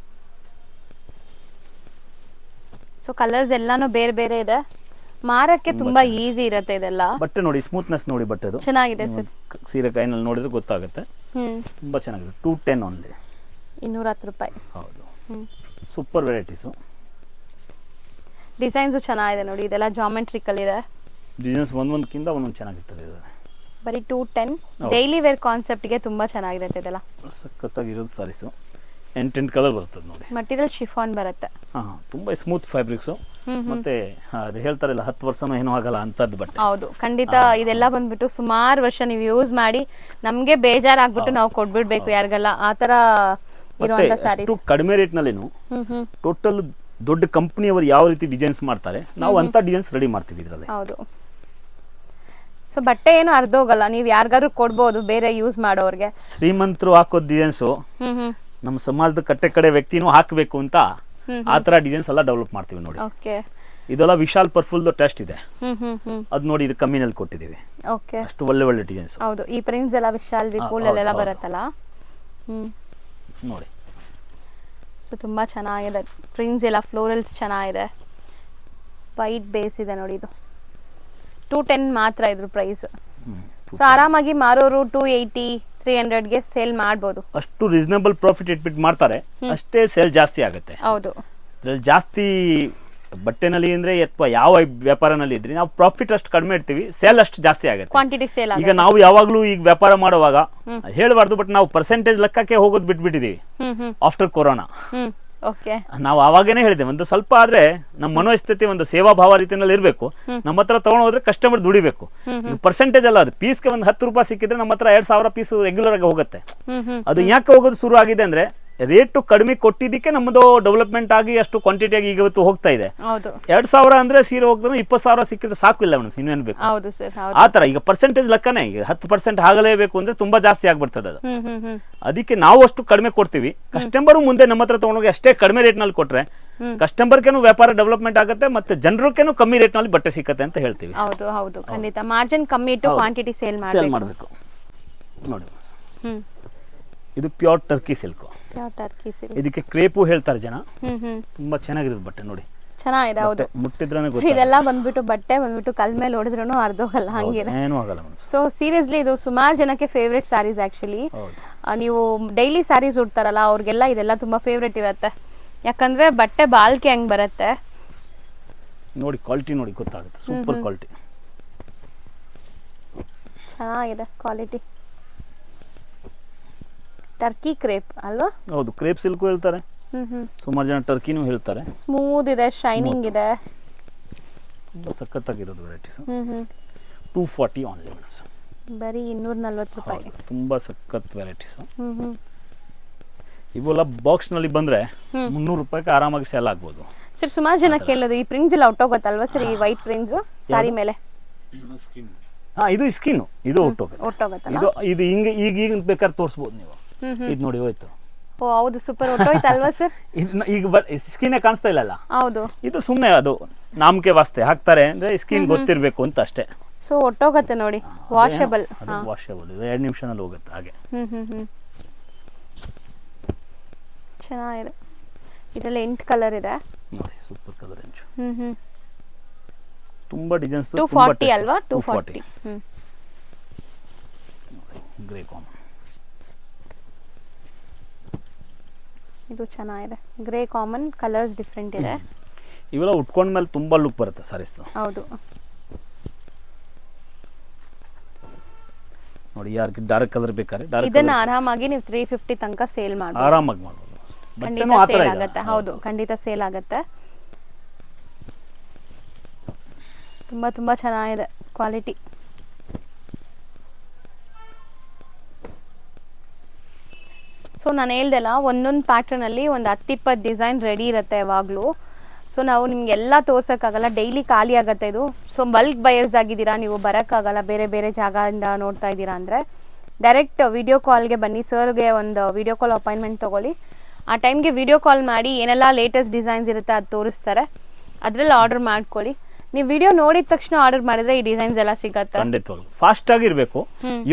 ಸೊ ಕಲರ್ಸ್ ಎಲ್ಲಾನು ಬೇರೆ ಬೇರೆ ಇದೆ, ಮಾರಕ್ಕೆ ತುಂಬಾ ಈಸಿ ಇರುತ್ತೆ ಇದೆಲ್ಲ. ಬಟ್ಟೆ ನೋಡಿ, ಸ್ಮೂತ್ನೆಸ್ ನೋಡಿ, ಬಟ್ಟೆದು ಚೆನ್ನಾಗಿದೆ ಸರ್. ಸೀರೆ ಕೈನಲ್ಲಿ ನೋಡಿದ್ರೆ ಗೊತ್ತಾಗುತ್ತೆ. ತುಂಬಾ ಚೆನ್ನಾಗಿದೆ. 210 ಓನ್ಲಿ, 210 ರೂಪಾಯಿ. ಹೌದು, ಸೂಪರ್ ವೆರೈಟೀಸು. ಡಿಸೈನ್ಸು ಚೆನ್ನಾಗಿದೆ ನೋಡಿ, ಇದೆಲ್ಲ ಜಾಮೆಟ್ರಿಕಲ್ ಇದೆ. ಡಿಸೈನ್ಸ್ ಒಂದೊಂದಕ್ಕಿಂತ ಒಂದೊಂದು ಚೆನ್ನಾಗಿರ್ತದೆ. ಬರೀ 210 ಡೈಲಿ ವೇರ್ ಕಾನ್ಸೆಪ್ಟ್ಗೆ ತುಂಬಾ ಚೆನ್ನಾಗಿರುತ್ತೆ ಇದೆಲ್ಲ. ಸಖತ್ತಾಗಿರೋದು ಸಾರೀಸು. 8 ಕಲರ್ ಬರ್ತದೆ ನೋಡಿ. ಮಟೀರಿಯಲ್ ಶಿಫಾನ್ ಬರುತ್ತೆ. ತುಂಬಾ ಸ್ಮೂತ್ ಫ್ಯಾಬ್ರಿಕ್ಸ್. ಮತ್ತೆ ಅದು ಹೇಳ್ತಾರಲ್ಲ 10 ವರ್ಷನೂ ಏನೂ ಆಗಲ್ಲ ಅಂತದ್ದು ಬಟ್ಟೆ. ಹೌದು, ಖಂಡಿತ. ಇದೆಲ್ಲ ಬಂದ್ಬಿಟ್ಟು ಸುಮಾರು ವರ್ಷ ನೀವು ಯೂಸ್ ಮಾಡಿ ನಮ್ಗೆ ಬೇಜಾರಾಗ್ಬಿಟ್ಟು ನಾವು ಕೊಡ್ಬಿಡ್ಬೇಕು ಯಾರಿಗೆಲ್ಲ ಆ ತರ ಇರುವಂತ ಸ್ಯಾರೀಸ್. ಕಡಿಮೆ ರೇಟ್ ನಲ್ಲಿನು ಟೋಟಲ್ ದೊಡ್ಡ ಕಂಪನಿಯವರು ಯಾವ ರೀತಿ ಡಿಸೈನ್ಸ್ ಮಾಡ್ತಾರೆ, ನಾವು ಅಂತ ಡಿಸೈನ್ಸ್ ರೆಡಿ ಮಾಡ್ತೀವಿ ಇದರಲ್ಲಿ. ಹೌದು. ಸೊ ಬಟ್ಟೆ ಏನು ಅರ್ಧೋಗಲ್ಲ, ನೀವು ಯಾರಿಗಾದ್ರು ಕೊಡ್ಬೋದು ಬೇರೆ ಯೂಸ್ ಮಾಡೋರ್ಗೆ. ಶ್ರೀಮಂತರು ಹಾಕೋ ಡಿಸೈನ್ಸು ನಮ್ಮ ಸಮಾಜದ ಕಟ್ಟೆ ಕಡೆ ವ್ಯಕ್ತಿನೂ ಹಾಕಬೇಕು ಅಂತ ಆ ಥರ ಡಿಸೈನ್ಸ್ ಎಲ್ಲ ಡೆವಲಪ್ ಮಾಡ್ತೀವಿ ನೋಡಿ. ಓಕೆ. ಇದೆಲ್ಲ ವಿಶಾಲ್ ಪರ್ಫುಲ್ದು ಟೆಸ್ಟ್ ಇದೆ, ಅದು ನೋಡಿ ಇದು ಕಮ್ಮಿನಲ್ಲಿ ಕೊಟ್ಟಿದ್ದೀವಿ. ಓಕೆ. ಅಷ್ಟು ಒಳ್ಳೆ ಒಳ್ಳೆ ಡಿಸೈನ್ಸ್. ಹೌದು, ಈ ಪ್ರಿಂಟ್ಸ್ ಎಲ್ಲ ವಿಶಾಲ್ ವಿಪುಲ್ ಅಲ್ಲೆಲ್ಲ ಬರುತ್ತಲ್ಲ. ನೋಡಿ. ಸೊ ತುಂಬಾ ಚೆನ್ನಾಗಿದೆ ಪ್ರಿಂಟ್ಸ್ ಎಲ್ಲ, ಫ್ಲೋರಲ್ಸ್ ಚೆನ್ನಾಗಿದೆ, ವೈಟ್ ಬೇಸ್ ಇದೆ ನೋಡಿ. ಇದು 210 ಮಾತ್ರ ಇದ್ರ ಪ್ರೈಸ್. ಸೊ ಆರಾಮಾಗಿ ಮಾರೋರು 280 300ಗೆ ಸೇಲ್ ಮಾಡ್ಬೋದು. ಅಷ್ಟು ರೀಸನಬಲ್ ಪ್ರಾಫಿಟ್ ಇಟ್ಬಿಟ್ಟು ಮಾಡ್ತಾರೆ, ಅಷ್ಟೇ ಸೇಲ್ ಜಾಸ್ತಿ ಆಗುತ್ತೆ. ಹೌದು. ಅದ್ರಲ್ಲಿ ಜಾಸ್ತಿ ಬಟ್ಟೆನಲ್ಲಿ ಅಂದ್ರೆ ಅಥವಾ ಯಾವ ವ್ಯಾಪಾರನಲ್ಲಿ ಇದ್ರಿ ನಾವು ಪ್ರಾಫಿಟ್ ಅಷ್ಟು ಕಡಿಮೆ ಇಡ್ತೀವಿ, ಸೇಲ್ ಅಷ್ಟು ಜಾಸ್ತಿ ಆಗುತ್ತೆ, ಕ್ವಾಂಟಿಟಿ ಸೇಲ್ ಈಗ ನಾವು ಯಾವಾಗ್ಲೂ ಈಗ ವ್ಯಾಪಾರ ಮಾಡುವಾಗ ಹೇಳಬಾರ್ದು, ಬಟ್ ನಾವು ಪರ್ಸೆಂಟೇಜ್ ಲೆಕ್ಕಕ್ಕೆ ಹೋಗೋದು ಬಿಟ್ಬಿಟ್ಟಿದೀವಿ ಆಫ್ಟರ್ ಕೊರೋನಾ. ಓಕೆ. ನಾವು ಅವಾಗೇನೆ ಹೇಳಿದೆ, ಒಂದು ಸ್ವಲ್ಪ ಆದ್ರೆ ನಮ್ಮ ಮನೋಸ್ಥಿತಿ ಒಂದು ಸೇವಾ ಭಾವ ರೀತಿಯಲ್ಲಿ ಇರಬೇಕು. ನಮ್ಮ ಹತ್ರ ತಗೊಂಡು ಹೋದ್ರೆ ಕಸ್ಟಮರ್ ದುಡಿಬೇಕು. ಪರ್ಸೆಂಟೇಜ್ ಅಲ್ಲ, ಅದು ಪೀಸ್ಗೆ ಒಂದು 10 ರೂಪಾಯಿ ಸಿಕ್ಕಿದ್ರೆ ನಮ್ಮ ಹತ್ರ 2000 ಪೀಸ್ ರೆಗ್ಯುಲರ್ ಆಗಿ ಹೋಗುತ್ತೆ. ಅದು ಯಾಕೆ ಹೋಗೋದು ಶುರು ಆಗಿದೆ ಅಂದ್ರೆ ರೇಟು ಕಡಿಮೆ ಕೊಟ್ಟಿದ್ದಕ್ಕೆ ನಮ್ಮದು ಡೆವಲಪ್ಮೆಂಟ್ ಆಗಿ ಅಷ್ಟು ಕ್ವಾಂಟಿಟಿ ಆಗಿ ಈಗ ಇವತ್ತು ಹೋಗ್ತಾ ಇದೆ. 2000 ಅಂದ್ರೆ ಸೀರೆ ಹೋಗ್ತಾರೆ 20,000 ಸಿಕ್ಕಿದ್ರೆ ಸಾಕು ಇಲ್ಲ ಮೇಡಮ್, ಇನ್ನೇನು ಬೇಕು. ಆ ತರ ಈಗ ಪರ್ಸೆಂಟೇಜ್ ಲೆಕ್ಕನೇ, ಈಗ 10% ಆಗಲೇಬೇಕು ಅಂದ್ರೆ ತುಂಬಾ ಜಾಸ್ತಿ ಆಗ್ಬಿಡ್ತದೆ ಅದು. ಅದಕ್ಕೆ ನಾವು ಅಷ್ಟು ಕಡಿಮೆ ಕೊಡ್ತೀವಿ, ಕಸ್ಟಮರ್ ಮುಂದೆ ನಮ್ಮ ಹತ್ರ ತಗೊಂಡೋಗಿ ಅಷ್ಟೇ ಕಡಿಮೆ ರೇಟ್ ನಲ್ಲಿ ಕೊಟ್ರೆ ಕಸ್ಟಮರ್ಗೆನು ವ್ಯಾಪಾರ ಡೆವಲಪ್ಮೆಂಟ್ ಆಗುತ್ತೆ, ಮತ್ತೆ ಜನರಿಗೇನು ಕಮ್ಮಿ ರೇಟ್ ನಲ್ಲಿ ಬಟ್ಟೆ ಸಿಕ್ಕತ್ತೆ ಅಂತ ಹೇಳ್ತೀವಿ. ಹೌದು ಹೌದು, ಖಂಡಿತ ಮಾರ್ಜಿನ್ ಕಮ್ಮಿ ಇಟ್ಟು ಕ್ವಾಂಟಿಟಿ ಸೇಲ್ ಮಾಡಬೇಕು. ನೋಡಿ, ಇದು ಪ್ಯೂರ್ ಟರ್ಕಿ ಸಿಲ್ಕ್. ಇದಕ್ಕೆ ಕ್ರೇಪು ಹೇಳ್ತಾರೆ ಜನ, ತುಂಬಾ ಚೆನ್ನಾಗಿರುತ್ತೆ ಬಟ್ಟೆ ನೋಡಿ, ಚೆನ್ನಾಗಿದೆ. ಹೌದು, ಮುಟ್ಟಿದ್ರೆ ಇದೆಲ್ಲ ಬಂದ್ಬಿಟ್ಟು ಬಟ್ಟೆ ಬಂದ್ಬಿಟ್ಟು ಕಲ್ ಮೇಲೆ ಹೊಡೆದ್ರೂ ಅರ್ಧೋಗಲ್ಲ, ಹಂಗಿದೆ, ಏನೂ ಆಗಲ್ಲ. ಸೊ ಸೀರಿಯಸ್ಲಿ ಇದು ಸುಮಾರು ಜನಕ್ಕೆ ಫೇವ್ರೆಟ್ ಸ್ಯಾರೀಸ್. ಆಕ್ಚುಲಿ ನೀವು ಡೈಲಿ ಸ್ಯಾರೀಸ್ ಉಡ್ತಾರಲ್ಲ ಅವ್ರಿಗೆಲ್ಲ ಇದೆಲ್ಲ ತುಂಬಾ ಫೇವ್ರೆಟ್ ಇರುತ್ತೆ, ಯಾಕಂದ್ರೆ ಬಟ್ಟೆ ಬಾಳ್ಕೆ ಹಂಗ್ ಬರುತ್ತೆ ನೋಡಿ. ಕ್ವಾಲಿಟಿ ನೋಡಿ ಗೊತ್ತಾಗುತ್ತೆ, ಸೂಪರ್ ಕ್ವಾಲಿಟಿ, ಚೆನ್ನಾಗಿದೆ ಕ್ವಾಲಿಟಿ. ಟರ್ಕಿ ಕ್ರೇಪ್ ಅಲ್ವಾ? ಹೌದು, ಕ್ರೇಪ್ ಸಿಲ್ಕ್ ಹೇಳ್ತಾರೆ, ಸುಮಾರು ಜನ ಟರ್ಕಿನೂ ಹೇಳ್ತಾರೆ. ಸ್ಮೂತ್ ಇದೆ, ಶೈನಿಂಗ್ ಇದೆ, ತುಂಬಾ ಸಖತ್ತಾಗಿರೋದು ವೆರೈಟೀಸ್. 240 ಆನ್ಲೈನ್, ಬರೀ 240 ರೂಪಾಯಿ. ತುಂಬಾ ಸಖತ್ ವೆರೈಟೀಸ್. ಇವೆಲ್ಲ ಬಾಕ್ಸ್ ನಲ್ಲಿ ಬಂದ್ರೆ 300 ರೂಪಾಯಿಗೆ ಆರಾಮಾಗಿ ಸೇಲ್ ಆಗ್ಬೋದು. ಸರ್ ಸುಮಾರು ಜನ ಕೇಳೋದು ಈ ಪ್ರಿಂಟ್ಸ್ ಎಲ್ಲ ಹೊಟ್ಟೋಗುತ್ತಲ್ವಾ ಸರ್, ಈ ವೈಟ್ ಪ್ರಿಂಟ್ಸ್ ಸಾರಿ ಮೇಲೆ? ಇದು ಸ್ಕಿನ್, ಇದು ಹೊಟ್ಟೋಗುತ್ತಲ್ಲ. ಇದು ಹಿಂಗೆ ಈಗ ಬೇಕಾದ್ರೆ ತೋರಿಸ್ಬೋದು ನೀವು. ಇದು ನೋಡಿ ಹೋಯ್ತು. ಓ ಹೌದು, ಸೂಪರ್ ಹೊಟ್ಟೋಯ್ತು ಅಲ್ವಾ ಸರ್? ಈಗ ಸ್ಕಿನ್ ಕಾಣಿಸ್ತಾ ಇಲ್ಲ. ಹೌದು, ಇದು ಸುಮ್ಮನೆ ಅದು ನಾಮಕೆ ವಾಸ್ತೆ ಹಾಕ್ತಾರೆ ಅಂದ್ರೆ ಸ್ಕಿನ್ ಗೊತ್ತಿರ್ಬೇಕು ಅಂತ ಅಷ್ಟೇ. ಸೊ ಹೊಟ್ಟೋಗತ್ತೆ ನೋಡಿ, ವಾಷಬಲ್. ವಾಷಬಲ್, ಇದು 2 ನಿಮಿಷನಲ್ಲಿ ಹೋಗುತ್ತೆ ಹಾಗೆ. ಚೆನ್ನಾಗಿದೆ. ಇದರಲ್ಲಿ 8 ಕಲರ್ ಇದೆ ನೋಡಿ, ಸೂಪರ್ ಕಲರ್ ರೇಂಜ್. ತುಂಬಾ ಡಿಸೈನ್ಸ್. 240 ಅಲ್ವಾ? 240. ಗ್ರೇ ಕಾಮನ್, ಇದು ಚೆನ್ನಾಗಿದೆ. ಗ್ರೇ ಕಾಮನ್, ಕಲರ್ಸ್ ಡಿಫರೆಂಟ್ ಇದೆ. ಇವೆಲ್ಲ ಉಟ್ಕೊಂಡ ಮೇಲೆ ತುಂಬಾ ಲುಕ್ ಬರುತ್ತೆ ಸಾರೀಸ್. ಹೌದು ನೋಡಿ, ಯಾರಿಗೆ ಡಾರ್ಕ್ ಕಲರ್ ಬೇಕಾದ್ರೆ ಇದನ್ನ ಆರಾಮಾಗಿ ನೀವು 350 ತನಕ ಸೇಲ್ ಮಾಡಬಹುದು, ಆರಾಮಾಗಿ ಮಾಡಬಹುದು. ಖಂಡಿತ ಸೇಲ್ ಆಗುತ್ತೆ. ಹೌದು, ಖಂಡಿತ ಸೇಲ್ ಆಗುತ್ತೆ. ತುಂಬಾ ತುಂಬಾ ಚೆನ್ನಾಗಿದೆ ಕ್ವಾಲಿಟಿ. ಸೊ ನಾನು ಹೇಳ್ದೆಲ್ಲ, ಒಂದೊಂದು ಪ್ಯಾಟರ್ನಲ್ಲಿ ಒಂದು 10-20 ಡಿಸೈನ್ ರೆಡಿ ಇರುತ್ತೆ ಯಾವಾಗಲೂ. ಸೊ ನಾವು ನಿಮಗೆಲ್ಲ ತೋರ್ಸೋಕ್ಕಾಗಲ್ಲ, ಡೈಲಿ ಖಾಲಿ ಆಗುತ್ತೆ ಇದು. ಸೊ ಬಲ್ಕ್ ಬಯರ್ಸ್ ಆಗಿದ್ದೀರಾ, ನೀವು ಬರೋಕ್ಕಾಗಲ್ಲ, ಬೇರೆ ಬೇರೆ ಜಾಗದಿಂದ ನೋಡ್ತಾ ಇದ್ದೀರಾ ಅಂದರೆ ಡೈರೆಕ್ಟ್ ವಿಡಿಯೋ ಕಾಲ್ಗೆ ಬನ್ನಿ. ಸರ್ಗೆ ಒಂದು ವಿಡಿಯೋ ಕಾಲ್ ಅಪಾಯಿಂಟ್ಮೆಂಟ್ ತೊಗೊಳ್ಳಿ. ಆ ಟೈಮ್ಗೆ ವಿಡಿಯೋ ಕಾಲ್ ಮಾಡಿ ಏನೆಲ್ಲ ಲೇಟೆಸ್ಟ್ ಡಿಸೈನ್ಸ್ ಇರುತ್ತೆ ಅದು ತೋರಿಸ್ತಾರೆ, ಅದರಲ್ಲಿ ಆರ್ಡರ್ ಮಾಡ್ಕೊಳ್ಳಿ. ನೀವು ವಿಡಿಯೋ ನೋಡಿದ ತಕ್ಷಣ ಆರ್ಡರ್ ಮಾಡಿದ್ರೆ ಈ ಡಿಸೈನ್ಸ್ ಎಲ್ಲ ಸಿಗತ್ತೆ. ಖಂಡಿತವಾಗ್ಲೂ ಫಾಸ್ಟ್ ಆಗಿರ್ಬೇಕು,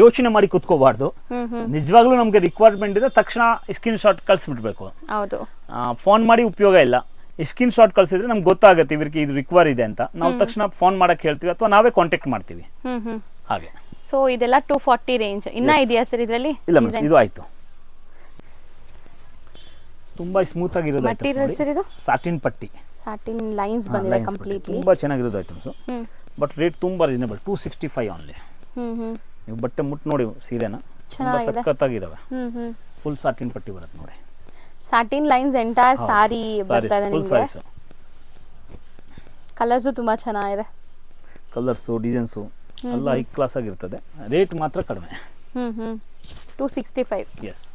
ಯೋಚನೆ ಮಾಡಿ ಕುತ್ಕೋಬಾರ್ದು. ನಿಜವಾಗ್ಲೂ ನಮ್ಗೆ ರಿಕ್ವೈರ್ಮೆಂಟ್ ಇದೆ ತಕ್ಷಣ ಸ್ಕ್ರೀನ್ ಶಾಟ್ ಕಳ್ಸಿಬಿಡ್ಬೇಕು. ಹೌದು, ಫೋನ್ ಮಾಡಿ ಉಪಯೋಗ ಇಲ್ಲ. ಸ್ಕ್ರೀನ್ ಶಾಟ್ ಕಳ್ಸಿದ್ರೆ ನಮ್ಗೆ ಗೊತ್ತಾಗುತ್ತೆ ಇವರಿಗೆ ಇದು ರಿಕ್ವೈರ್ ಇದೆ ಅಂತ. ನಾವು ತಕ್ಷಣ ಫೋನ್ ಮಾಡಕ್ ಹೇಳ್ತೀವಿ ಅಥವಾ ನಾವೇ ಕಾಂಟ್ಯಾಕ್ಟ್ ಮಾಡ್ತೀವಿ ಹಾಗೆ. ಸೊ ಇದೆಲ್ಲ 240 ರೇಂಜ್. ಇನ್ನ ಇದೆಯಾ ಸರ್ ಇದರಲ್ಲಿ? ಇಲ್ಲ ಮೇಡಮ್, ಇದು ಆಯ್ತು. ತುಂಬಾ ಸ್ಮೂತ್ ಆಗಿರೋದು ಮೆಟೀರಿಯಲ್ ಸರ್ ಇದು? ಸಾಟಿನ್ ಪಟ್ಟಿ, ಸಾಟಿನ್ ಲೈನ್ಸ್ ಬಂದಿದೆ ಕಂಪ್ಲೀಟ್ಲಿ. ತುಂಬಾ ಚೆನ್ನಾಗಿರೋದು ಐಟಮ್ಸ್, ಬಟ್ ರೇಟ್ ತುಂಬಾ ರೀಸನೇಬಲ್. 265 ಆನ್ಲಿ. ನೀವು ಬಟ್ಟೆ ಮುಟ್ಟು ನೋಡಿ ಸೀರೆನ, ತುಂಬಾ ಸಖತ್ತಾಗಿದಾವೆ. ಫುಲ್ ಸಾಟಿನ್ ಪಟ್ಟಿ ಬರುತ್ತೆ ನೋಡಿ. ಸಾಟಿನ್ ಲೈನ್ಸ್ ಎಂಟೈರ್ ಸಾರಿ ಬರ್ತದೆ ನಿಮಗೆ. ಕಲರ್ಸ್ ತುಂಬಾ ಚೆನ್ನಾಗಿದೆ, ಕಲರ್ಸ್ ಡಿಸೈನ್ಸ್ ಎಲ್ಲ ಹೈ ಕ್ಲಾಸ್ ಆಗಿರ್ತದೆ. ರೇಟ್ ಮಾತ್ರ ಕಡಿಮೆ. 265. ಎಸ್.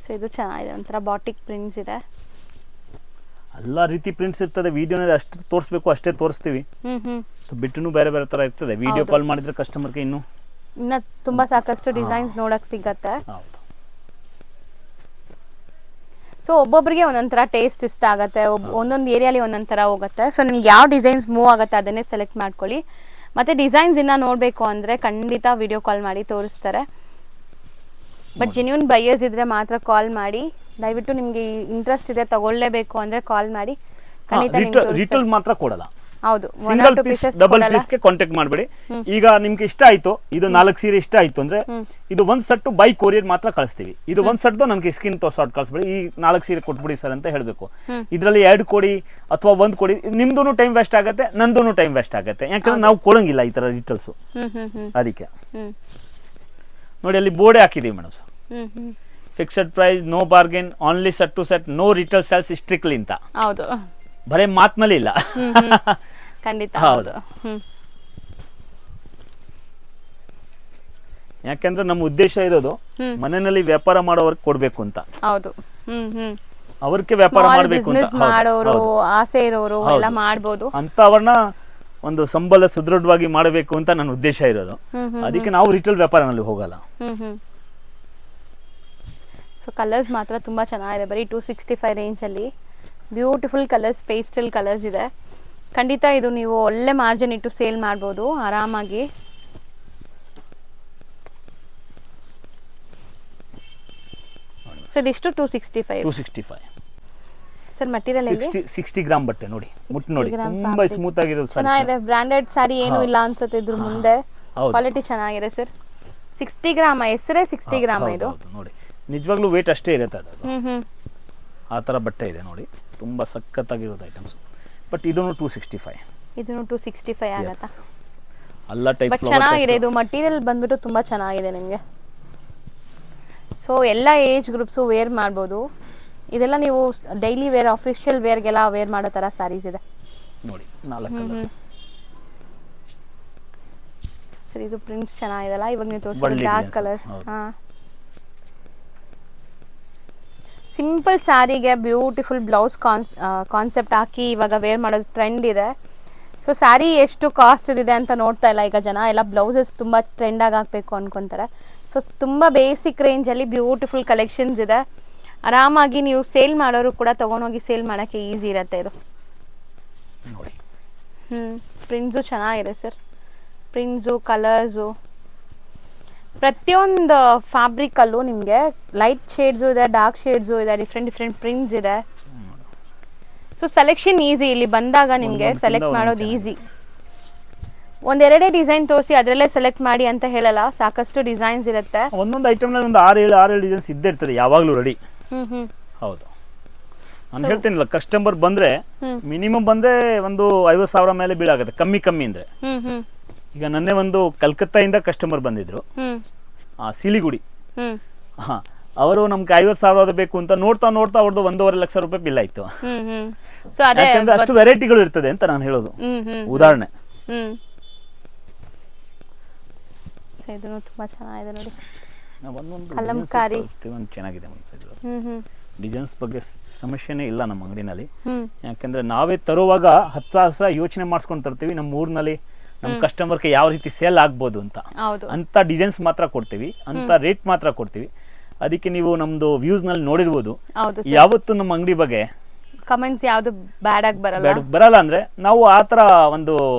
ಸೊ ಇದು ಚೆನ್ನಾಗಿದೆ, ಒಂಥರ ಬಾಟಿಕ್ ಪ್ರಿಂಟ್ಸ್ ಇದೆ. ಎಲ್ಲ ರೀತಿ ಪ್ರಿಂಟ್ಸ್ ಇರ್ತದೆ. ವಿಡಿಯೋನಲ್ಲಿ ಅಷ್ಟು ತೋರಿಸ್ಬೇಕು ಅಷ್ಟೇ ತೋರಿಸ್ತೀವಿ. ಬಿಟ್ಟು ಬೇರೆ ಬೇರೆ ತರ ಇರ್ತದೆ. ವಿಡಿಯೋ ಕಾಲ್ ಮಾಡಿದ್ರೆ ಕಸ್ಟಮರ್ಗೆ ಇನ್ನ ತುಂಬಾ ಸಾಕಷ್ಟು ಡಿಸೈನ್ಸ್ ನೋಡಕ್ ಸಿಗತ್ತೆ. ಹೌದು. ಸೊ ಒಬ್ಬೊಬ್ಬರಿಗೆ ಒಂದೊಂಥರ ಟೇಸ್ಟ್ ಇಷ್ಟ ಆಗುತ್ತೆ, ಒಂದೊಂದು ಏರಿಯಾಲಿ ಒಂದೊಂಥರ ಹೋಗುತ್ತೆ. ಸೊ ನಿಮ್ಗೆ ಯಾವ ಡಿಸೈನ್ಸ್ ಮೂವ್ ಆಗುತ್ತೆ ಅದನ್ನೇ ಸೆಲೆಕ್ಟ್ ಮಾಡ್ಕೊಳ್ಳಿ. ಮತ್ತೆ ಡಿಸೈನ್ಸ್ ಇನ್ನ ನೋಡಬೇಕು ಅಂದ್ರೆ ಖಂಡಿತ ವಿಡಿಯೋ ಕಾಲ್ ಮಾಡಿ ತೋರಿಸ್ತಾರೆ. ಬಟ್ ಜೆನ್ಯೂನ್ ಬೈಯರ್ಸ್ ಇದ್ರೆ ಮಾತ್ರ ಕಾಲ್ ಮಾಡಿ. ದಯವಿಟ್ಟು ನಿಮ್ಗೆ ಇಂಟ್ರೆಸ್ಟ್ ಇದೆ ತಗೊಳ್ಳೇಬೇಕು ಅಂದ್ರೆ ಕಾಲ್ ಮಾಡಿ, ಖಂಡಿತ ನಿಮ್ಗೆ ರಿಟೇಲ್ ಮಾತ್ರ ಕೊಡಲ್ಲ. ಹೌದು, ಸಿಂಗಲ್ ಪೀಸ್ ಡಬಲ್ ಪೀಸ್ ಗೆ ಕಾಂಟ್ಯಾಕ್ಟ್ ಮಾಡಬೇಡಿ. ಈಗ ನಿಮ್ಗೆ ಇಷ್ಟ ಆಯ್ತು, ಇದು 4 ಸೀರೆ ಇಷ್ಟ ಆಯ್ತು ಅಂದ್ರೆ ಇದು ಒಂದ್ ಸೆಟ್ ಬೈ ಕೊರಿಯರ್ ಮಾತ್ರ ಕಳಿಸ್ತೀವಿ. ಇದು ಒಂದ್ ಸೆಟ್ ನನಗೆ ಸ್ಕ್ರೀನ್ ಶಾಟ್ ಕಳಿಸ್ಬೇಡಿ, ಈ 4 ಸೀರೆ ಕೊಟ್ಬಿಡಿ ಸರ್ ಅಂತ ಹೇಳ್ಬೇಕು. ಇದ್ರಲ್ಲಿ 2 ಕೊಡಿ ಅಥವಾ 1 ಕೊಡಿ, ನಿಮ್ದು ಟೈಮ್ ವೇಸ್ಟ್ ಆಗುತ್ತೆ, ನಂದು ಟೈಮ್ ವೇಸ್ಟ್ ಆಗುತ್ತೆ. ಯಾಕಂದ್ರೆ ನಾವು ಕೊಡಂಗಿಲ್ಲ ಈ ತರ ರಿಟೇಲ್ಸ್. ಅದಕ್ಕೆ ನೋಡಿ ಅಲ್ಲಿ ಬೋರ್ಡ್ ಹಾಕಿದೀವಿ madam. Fixed price, no bargain, only set to set, no retail sales strictly ಅಂತ. ಹೌದು, ಬರೇ ಮಾತ್ನಲ್ಲಿ ಇಲ್ಲ. ಖಂಡಿತ ಹೌದು. ಯಾಕಂದ್ರೆ ನಮ್ಮ ಉದ್ದೇಶ ಇರೋದು ಮನೆಯಲ್ಲಿ ವ್ಯಾಪಾರ ಮಾಡೋರ್ಗೆ ಕೊಡ್ಬೇಕು ಅಂತ. ಹೌದು, ಅವ್ರಿಗೆ ವ್ಯಾಪಾರ ಮಾಡ್ಬೇಕು ಅಂತ ಮಾಡೋರು, ಆಸೆ ಇರೋರು ಎಲ್ಲ ಮಾಡ್ಬೋದು ಅಂತ, ಅವ್ರನ್ನ ಒಂದು ಸಂಬಳ ಸುದೃಢವಾಗಿ ಮಾಡಬೇಕು ಅಂತ ನನ್ನ ಉದ್ದೇಶ ಇರೋದು. ಅದಕ್ಕೆ ನಾವು ರಿಟೇಲ್ ವ್ಯಾಪಾರನಲ್ಲಿ ಹೋಗಲ್ಲ. ಸೊ ಕಲರ್ಸ್ ಮಾತ್ರ ತುಂಬಾ ಚೆನ್ನಾಗಿದೆ. ಬರೀ 265 ರೇಂಜ್ ಅಲ್ಲಿ ಬ್ಯೂಟಿಫುಲ್ ಕಲರ್ಸ್, ಪೇಸ್ಟಲ್ ಕಲರ್ಸ್ ಇದೆ. ಖಂಡಿತ ಇದು ನೀವು ಒಳ್ಳೆ ಮಾರ್ಜಿನ್ ಇಟ್ಟು ಸೇಲ್ ಮಾಡ್ಬೋದು ಆರಾಮಾಗಿ. ಸೊ ಇದಿಷ್ಟು 265. ಸರ್ ಮಟೀರಿಯಲ್ 60 ಗ್ರಾಮ್ ಬಟ್ಟೆ ನೋಡಿ, ಮುಟ್ಟು ನೋಡಿ, ತುಂಬಾ ಸ್ಮೂತ್ ಆಗಿರೋದು. ಚೆನ್ನಾಗಿದೆ, ಬ್ರಾಂಡೆಡ್ ಸಾರಿ ಏನು ಇಲ್ಲ ಅನ್ಸುತ್ತೆ ಇದ್ರ ಮುಂದೆ. ಕ್ವಾಲಿಟಿ ಚೆನ್ನಾಗಿದೆ ಸರ್. 60 ಗ್ರಾಮ್ ಹೆಸರೇ 60 ಗ್ರಾಮ್ ಇದು ನೋಡಿ. ನಿಜವಾಗ್ಲೂ ವೇಟ್ ಅಷ್ಟೇ ಇರುತ್ತೆ ಅದು. ಆ ತರ ಬಟ್ಟೆ ಇದೆ ನೋಡಿ, ತುಂಬಾ ಸಖತ್ತಾಗಿರೋದು ಐಟಮ್ಸ್. ಬಟ್ ಇದನ್ನು 265. ಇದನ್ನು 265 ಆಗುತ್ತಾ? ಅಲ್ಲ ಟೈಪ್ ಬಟ್ ಚೆನ್ನಾಗಿದೆ ಇದು. ಮಟೀರಿಯಲ್ ಬಂದ್ಬಿಟ್ಟು ತುಂಬಾ ಚೆನ್ನಾಗಿದೆ ನಿಮಗೆ. ಸೊ ಎಲ್ಲ ಏಜ್ ಗ್ರೂಪ್ಸು ವೇರ್ ಮಾಡ್ಬೋದು. ಇದೆಲ್ಲ ನೀವು ಡೈಲಿ ವೇರ್, ಅಫಿಷಿಯಲ್ ವೇರ್ಗೆಲ್ಲ ವೇರ್ ಮಾಡೋ ತರ ಸ್ಯಾರೀಸ್ ಇದೆ ನೋಡಿ. 4 ಕಲರ್. ಸರ್ ಇದು ಪ್ರಿಂಟ್ಸ್ ಚೆನ್ನಾಗಿದೆಲ್ಲ, ಇವಾಗ ನೀವು ತೋರಿಸಿದ ಡಾರ್ಕ್ ಕಲರ್ಸ್. ಸಿಂಪಲ್ ಸ್ಯಾರಿಗೆ ಬ್ಯೂಟಿಫುಲ್ ಬ್ಲೌಸ್ ಕಾನ್ಸೆಪ್ಟ್ ಹಾಕಿ ಇವಾಗ ವೇರ್ ಮಾಡೋದು ಟ್ರೆಂಡ್ ಇದೆ. ಸೊ ಸ್ಯಾರಿ ಎಷ್ಟು ಕಾಸ್ಟ್ ಇದೆ ಅಂತ ನೋಡ್ತಾ ಇಲ್ಲ ಈಗ ಜನ, ಎಲ್ಲ ಬ್ಲೌಸಸ್ ತುಂಬ ಟ್ರೆಂಡಾಗಿ ಹಾಕಬೇಕು ಅನ್ಕೊತಾರೆ. ಸೊ ತುಂಬ ಬೇಸಿಕ್ ರೇಂಜಲ್ಲಿ ಬ್ಯೂಟಿಫುಲ್ ಕಲೆಕ್ಷನ್ಸ್ ಇದೆ. ಆರಾಮಾಗಿ ನೀವು ಸೇಲ್ ಮಾಡೋರು ಕೂಡ ತೊಗೊಂಡೋಗಿ ಸೇಲ್ ಮಾಡೋಕ್ಕೆ ಈಸಿ ಇರುತ್ತೆ ಇದು. ಪ್ರಿಂಟ್ಸು ಚೆನ್ನಾಗಿದೆ ಸರ್, ಪ್ರಿಂಟ್ಸು, ಕಲರ್ಸು, ಪ್ರತಿಯೊಂದು ಫ್ಯಾಬ್ರಿಕಲ್ಲೂ ನಿಮಗೆ ಲೈಟ್ ಶೇಡ್ಸು ಇದೆ, ಡಾರ್ಕ್ ಶೇಡ್ಸು ಇದೆ, ಡಿಫ್ರೆಂಟ್ ಪ್ರಿಂಟ್ಸ್ ಇದೆ. ಸೊ ಸೆಲೆಕ್ಷನ್ ಈಸಿ, ಇಲ್ಲಿ ಬಂದಾಗ ನಿಮಗೆ ಸೆಲೆಕ್ಟ್ ಮಾಡೋದು ಈಸಿ. ಒಂದೆರಡೇ ಡಿಸೈನ್ ತೋರಿಸಿ ಅದರಲ್ಲೇ ಸೆಲೆಕ್ಟ್ ಮಾಡಿ ಅಂತ ಹೇಳಲ್ಲ, ಸಾಕಷ್ಟು ಡಿಸೈನ್ಸ್ ಇರುತ್ತೆ. ಒಂದೊಂದು ಐಟಮ್ ನಲ್ಲಿ ಒಂದು 6-7 ಡಿಸೈನ್ಸ್ ಇದ್ದೇ ಇರ್ತದೆ ಯಾವಾಗಲೂ ರೆಡಿ. ಹೌದು, ನಾನು ಹೇಳ್ತೀನಿಲ್ಲ, ಕಸ್ಟಮರ್ ಬಂದ್ರೆ ಮಿನಿಮಮ್ ಬಂದ್ರೆ ಒಂದು 50,000 ಮೇಲೆ ಬೀಳಾಗುತ್ತೆ, ಕಮ್ಮಿ ಅಂದ್ರೆ. ಈಗ ನನ್ನೆ ಒಂದು ಕಲ್ಕತ್ತಾಯಿಂದ ಕಸ್ಟಮರ್ ಬಂದಿದ್ರು, ಸಿಲಿಗುಡಿ. ಅವರು ನಮ್ಗೆ 50,000 ಬೇಕು ಅಂತ ನೋಡ್ತಾ ಅವ್ರದ್ದು 1.5 ಲಕ್ಷ ರೂಪಾಯಿ ಬಿಲ್ ಆಯ್ತು. ಯಾಕಂದ್ರೆ ಅಷ್ಟು ವೆರೈಟಿಗಳು ಇರ್ತದೆ ಅಂತ ನಾನು ಹೇಳೋದು ಉದಾಹರಣೆ. ಇದನ್ನು ತುಂಬಾ ಚೆನ್ನಾಗಿದೆ ನೋಡಿ, ಕಲಂಕಾರಿ ಚೆನ್ನಾಗಿದೆ. ಡಿಸೈನ್ಸ್ ಬಗ್ಗೆ ಸಮಸ್ಯೆನೇ ಇಲ್ಲ ನಮ್ಮ ಅಂಗಡಿನಲ್ಲಿ. ಯಾಕಂದ್ರೆ ನಾವೇ ತರುವಾಗ 10,000 ಯೋಚನೆ ಮಾಡಿಸ್ಕೊಂಡು ತರ್ತೀವಿ, ನಮ್ಮ ಊರಿನಲ್ಲಿ ನಮ್ಮ ಕಸ್ಟಮರ್ಗೆ ಯಾವ ರೀತಿ ಸೇಲ್ ಆಗ್ಬೋದು ಅಂತ ಡಿಸೈನ್ಸ್ ಮಾತ್ರ ಕೊಡ್ತೀವಿ, ಅಂತ ರೇಟ್ ಮಾತ್ರ ಕೊಡ್ತೀವಿ. ಅದಕ್ಕೆ ನೀವು ನಮ್ದು ವ್ಯೂಸ್ ನಲ್ಲಿ ನೋಡಿರ್ಬೋದು, ಯಾವತ್ತು ನಮ್ಮ ಅಂಗಡಿ ಬಗ್ಗೆ ಕಮೆಂಟ್ಸ್ ಯಾವ್ದು ಬ್ಯಾಡ್ ಆಗಿ ಬರಲ್ಲ. ಅಂದ್ರೆ ನಾವು ಆತರ ಒಂದು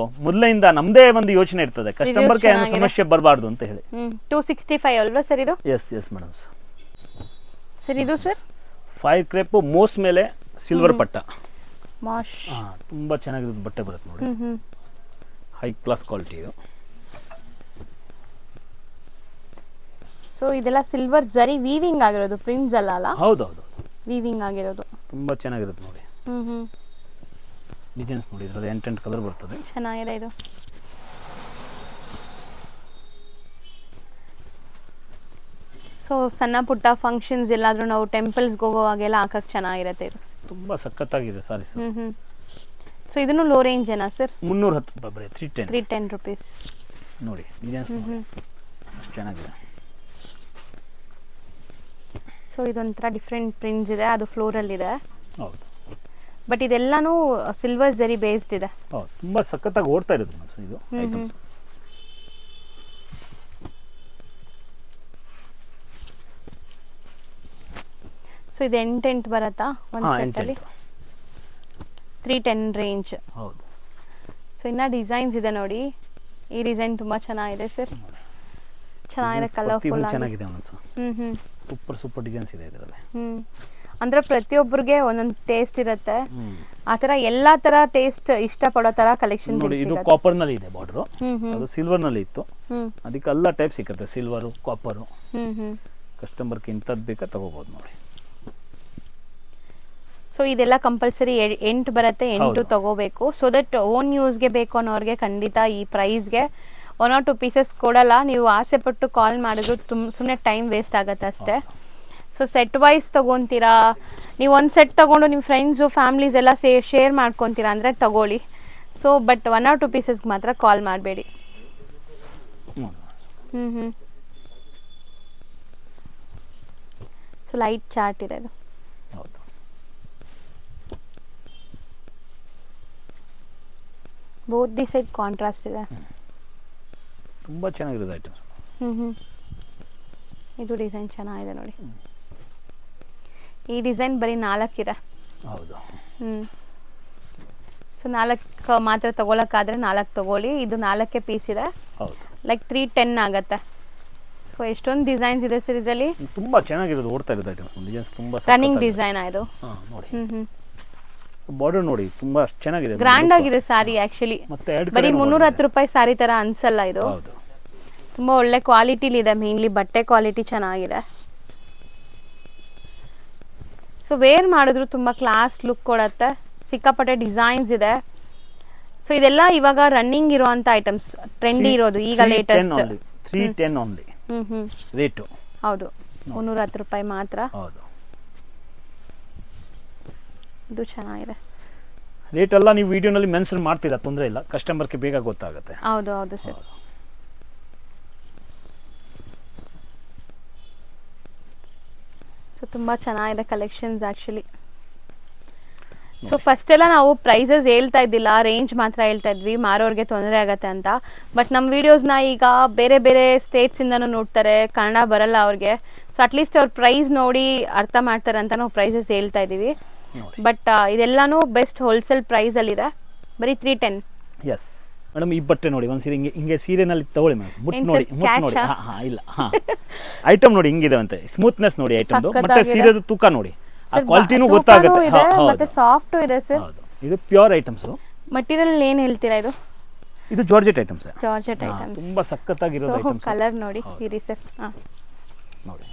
ಮೊದಲಿಂದ ನಮ್ದೇ ಒಂದು ಯೋಚನೆ ಇರ್ತದೆ, ಕಸ್ಟಮರ್ಗೆ ಏನೋ ಸಮಸ್ಯೆ ಬರಬಾರ್ದು ಅಂತ ಹೇಳಿ. 265 ಅಲ್ವಾ ಸರ್ ಇದು? Yes madam. ಸರ್ ಇದು ಸರ್ 5 ಕ್ರೇಪ್ ಮೋಸ್ ಮೇಲೆ ಸಿಲ್ವರ್ ಪಟ್ಟ, ತುಂಬಾ ಚೆನ್ನಾಗಿರೋದು ಬಟ್ಟೆ ಬರುತ್ತೆ ನೋಡಿ, ಹೈ ಕ್ಲಾಸ್ ಕ್ವಾಲಿಟಿ ಇದು. ಸೊ ಇದೆಲ್ಲ ಸಿಲ್ವರ್ ಜರಿ ವೀವಿಂಗ್ ಆಗಿರೋದು, ಪ್ರಿಂಟ್ಸ್ ಅಲ್ಲ? ಹೌದೌದು, ವೀವಿಂಗ್ ಆಗಿರೋದು ತುಂಬಾ ಚೆನ್ನಾಗಿರುತ್ತೆ ನೋಡಿ. ಡಿಸೈನ್ಸ್ ನೋಡಿ, ಇದರಲ್ಲಿ 8 ಕಲರ್ ಬರ್ತದೆ, ಚೆನ್ನಾಗಿದೆ ಇದು. ಸೊ ಸಣ್ಣ ಪುಟ್ಟ ಫಂಕ್ಷನ್ಸ್ ಎಲ್ಲಾದ್ರೂ ನಾವು ಟೆಂಪಲ್ಸ್ಗೆ ಹೋಗೋವಾಗೆಲ್ಲ ಹಾಕಕ್ಕೆ ಚೆನ್ನಾಗಿರುತ್ತೆ ಇದು, ತುಂಬಾ ಸಖತ್ತಾಗಿದೆ ಸಾರೀಸ್. ಸೊ ಇದನ್ನು ಲೋ ರೇಂಜ್ ಏನಾ ಸರ್? 310 ರೂಪಾಯಿ ಬರೀ, 310 ರೂಪೀಸ್ ನೋಡಿ. ಡಿಸೈನ್ಸ್ ಅಷ್ಟು ಚೆನ್ನಾಗಿದೆ. ಸೊ ಇದೊಂಥರ ಡಿಫ್ರೆಂಟ್ ಪ್ರಿಂಟ್ಸ್ ಇದೆ, ಅದು ಫ್ಲೋರಲ್ ಇದೆ. ಹೌದು. ಬಟ್ ಇದೆಲ್ಲಾನು ಸಿಲ್ವರ್ ಜರಿ ಬೇಸ್ಡ್ ಇದೆ. ಹೌದು, ತುಂಬ ಸಖತ್ತಾಗಿ ಓಡ್ತಾ ಇರೋದು ಮೇಡಮ್ ಇದು ಐಟಮ್ಸ್. ಸೊ ಇದು 8 ಬರುತ್ತಾ ಒಂದು ಹಾಂ, ಸೆಟ್ಟಲ್ಲಿ? 310 ರೇಂಜ್. ಹೌದು. ಸೊ ಇನ್ನ ಡಿಸೈನ್ಸ್ ಇದೆ ನೋಡಿ. ಈ ಡಿಸೈನ್ ತುಂಬಾ ಚೆನ್ನಾಗಿದೆ ಸರ್, ಚೆನ್ನಾಗಿದೆ, ಕಲರ್ಫುಲ್ ಚೆನ್ನಾಗಿದೆ ಹ್ಮ್ ಸೂಪರ್ ಡಿಸೈನ್ಸ್ ಇದೆ ಇದರಲ್ಲಿ. ಅಂದ್ರೆ ಪ್ರತಿಯೊಬ್ಬರಿಗೆ ಒಂದೊಂದು ಟೇಸ್ಟ್ ಇರುತ್ತೆ, ಆ ತರ ಎಲ್ಲಾ ತರ ಟೇಸ್ಟ್ ಇಷ್ಟಪಡೋ ತರ ಕಲೆಕ್ಷನ್ ನೋಡಿ. ಇದು ಕಾಪರ್ ನಲ್ಲಿ ಇದೆ ಬಾರ್ಡರ್, ಅದು ಸಿಲ್ವರ್ ನಲ್ಲಿ ಇತ್ತು, ಅದಕ್ಕೆ ಎಲ್ಲ ಟೈಪ್ ಸಿಗುತ್ತೆ, ಸಿಲ್ವರ್, ಕಾಪರ್. ಕಸ್ಟಮರ್ಗೆ ಇಂಥದ್ದು ಬೇಕಾ ತಗೋಬಹುದು ನೋಡಿ. ಸೊ ಇದೆಲ್ಲ ಕಂಪಲ್ಸರಿ 8 ಬರುತ್ತೆ, 8 ತಗೋಬೇಕು. ಸೊ ದಟ್ ಓನ್ ಯೂಸ್ಗೆ ಬೇಕು ಅನ್ನೋರಿಗೆ ಖಂಡಿತ ಈ ಪ್ರೈಸ್ಗೆ 1 or 2 ಪೀಸಸ್ ಕೊಡಲ್ಲ. ನೀವು ಆಸೆ ಪಟ್ಟು ಕಾಲ್ ಮಾಡಿದ್ರು ಸುಮ್ಮನೆ ಟೈಮ್ ವೇಸ್ಟ್ ಆಗುತ್ತೆ ಅಷ್ಟೇ. ಸೊ ಸೆಟ್ ವೈಸ್ ತಗೊಂತೀರಾ, ನೀವು ಒಂದು ಸೆಟ್ ತಗೊಂಡು ನಿಮ್ಮ ಫ್ರೆಂಡ್ಸು ಫ್ಯಾಮ್ಲೀಸ್ ಎಲ್ಲ ಶೇರ್ ಮಾಡ್ಕೊತೀರಾ ಅಂದರೆ ತಗೊಳ್ಳಿ. ಸೊ ಬಟ್ 1 or 2 ಪೀಸಸ್ಗೆ ಮಾತ್ರ ಕಾಲ್ ಮಾಡಬೇಡಿ. ಸೊ ಲೈಟ್ ಚಾರ್ಟ್ ಇದೆ ಇದು. ಬೋತ್ ದಿ ಸೈಡ್ ಕಾಂಟ್ರಾಸ್ಟ್ ಇದೆ, ತುಂಬಾ ಚೆನ್ನಾಗಿರೋದು ಐಟಮ್. ಇದು ಡಿಸೈನ್ ಚೆನ್ನಾಗಿದೆ ನೋಡಿ. ಈ ಡಿಸೈನ್ ಬರೀ 4 ಇದೆ. ಹೌದು. ಸೊ 4 ಮಾತ್ರ ತಗೊಳಕ್ಕಾದ್ರೆ 4 ತಗೊಳ್ಳಿ. ಇದು 4 ಪೀಸ್ ಇದೆ. ಹೌದು. ಲೈಕ್ 310 ಆಗುತ್ತೆ. ಸೊ ಎಷ್ಟೊಂದು ಡಿಸೈನ್ಸ್ ಇದೆ ಸರ್ ಇದರಲ್ಲಿ. ತುಂಬಾ ಚೆನ್ನಾಗಿರೋದು, ಓಡ್ತಾ ಇರೋದು ಐಟಮ್. ಡಿಸೈನ್ಸ್ ತುಂಬಾ ರನ್ನಿಂಗ್ ಡಿಸೈನ್ ಇದು. ನೋಡಿ. ಬಾರ್ಡರ್ ನೋಡಿ, ತುಂಬಾ ಚೆನ್ನಾಗಿದೆ, ಗ್ರ್ಯಾಂಡ್ ಆಗಿದೆ ಸಾರಿ. ಆಕ್ಚುಲಿ ಬರೀ 310 ರೂಪಾಯಿ ಸಾರಿ ತರ ಅನ್ಸಲ್ಲ ಇದು. ಹೌದು. ತುಂಬಾ ಒಳ್ಳೆ ಕ್ವಾಲಿಟಿಲಿ ಇದೆ, ಮೇನ್ಲಿ ಬಟ್ಟೆ ಕ್ವಾಲಿಟಿ ಚೆನ್ನಾಗಿದೆ. ಸೊ ವೇರ್ ಮಾಡಿದ್ರು ತುಂಬಾ ಕ್ಲಾಸ್ ಲುಕ್ ಕೊಡುತ್ತೆ, ಸಿಕ್ಕಾಪಟ್ಟೆ ಡಿಸೈನ್ಸ್ ಇದೆ. ಸೊ ಇದೆಲ್ಲ ಇವಾಗ ರನ್ನಿಂಗ್ ಇರುವಂತ ಐಟಮ್ಸ್, ಟ್ರೆಂಡಿ ಇರೋದು ಈಗ ಲೇಟೆಸ್ಟ್. 310 only rate. ಹೌದು, 310 ರೂಪಾಯಿ ಮಾತ್ರ. ಹೌದು. ಇದು ಚೆನ್ನಾಗಿದೆ. ರೇಟ್ ಎಲ್ಲ ನೀವು ವಿಡಿಯೋನಲ್ಲಿ ಮೆನ್ಷನ್ ಮಾಡ್ತೀರಾ, ತೊಂದರೆ ಇಲ್ಲ, ಕಸ್ಟಮರ್ಗೆ ಬೇಗ ಗೊತ್ತಾಗುತ್ತೆ. ಹೌದು ಹೌದು ಸರ್. ಸೊ ತುಂಬಾ ಚೆನ್ನಾಗಿದೆ ಕಲೆಕ್ಷನ್ಸ್ ಆಕ್ಚುಲಿ. ಸೊ ಫಸ್ಟ್ ಎಲ್ಲ ನಾವು ಪ್ರೈಸಸ್ ಹೇಳ್ತಾ ಇದ್ದಿಲ್ಲ, ರೇಂಜ್ ಮಾತ್ರ ಹೇಳ್ತಾ ಇದ್ವಿ, ಮಾರೋರಿಗೆ ತೊಂದರೆ ಆಗತ್ತೆ ಅಂತ. ಬಟ್ ನಮ್ಮ ವಿಡಿಯೋಸ್ನ ಈಗ ಬೇರೆ ಬೇರೆ ಸ್ಟೇಟ್ಸಿಂದನೂ ನೋಡ್ತಾರೆ, ಕನ್ನಡ ಬರಲ್ಲ ಅವ್ರಿಗೆ. ಸೊ ಅಟ್ಲೀಸ್ಟ್ ಅವ್ರ ಪ್ರೈಸ್ ನೋಡಿ ಅರ್ಥ ಮಾಡ್ತಾರೆ ಅಂತ ನಾವು ಪ್ರೈಸಸ್ ಹೇಳ್ತಾ ಇದ್ದೀವಿ. ಬಟ್ ಇದೆಲ್ಲಾನು ಬೆಸ್ಟ್ ಹೋಲ್ಸೇಲ್ ಪ್ರೈಸ್ ಅಲ್ಲಿ ಇದೆ, ಬರೀ 310. ಎಸ್ ಮೇಡಮ್, ಈ ಬಟ್ಟೆ ನೋಡಿ ಒಂದ್ಸರಿ ಹಿಂಗೆ ಸೀರೆನಲ್ಲಿ ತಗೊಳ್ಳಿ ಮೇಡಮ್, ಮುಟ್ ನೋಡಿ. ಇಲ್ಲ ಐಟಮ್ ನೋಡಿ ಹಿಂಗಿದೆ ಅಂತೆ, ಸ್ಮೂತ್ನೆಸ್ ನೋಡಿ ಐಟಮ್, ಮತ್ತೆ ಸೀರೆದು ತೂಕ ನೋಡಿ, ಆ ಕ್ವಾಲಿಟಿನೂ ಗೊತ್ತಾಗುತ್ತೆ. ಮತ್ತೆ ಸಾಫ್ಟ್ ಇದೆ ಸರ್. ಇದು ಪ್ಯೂರ್ ಐಟಮ್ಸ್. ಮಟೀರಿಯಲ್ ಏನ್ ಹೇಳ್ತೀರಾ ಇದು? ಇದು ಜಾರ್ಜೆಟ್ ಐಟಮ್ಸ್. ಜಾರ್ಜೆಟ್ ಐಟಮ್ಸ್ ತುಂಬಾ ಸಕ್ಕತ್ತಾಗಿರೋದು ಐಟಮ್ಸ್. ಕಲರ್ ನೋಡಿ, ಇರಿ ಸರ್. ನೋಡಿ,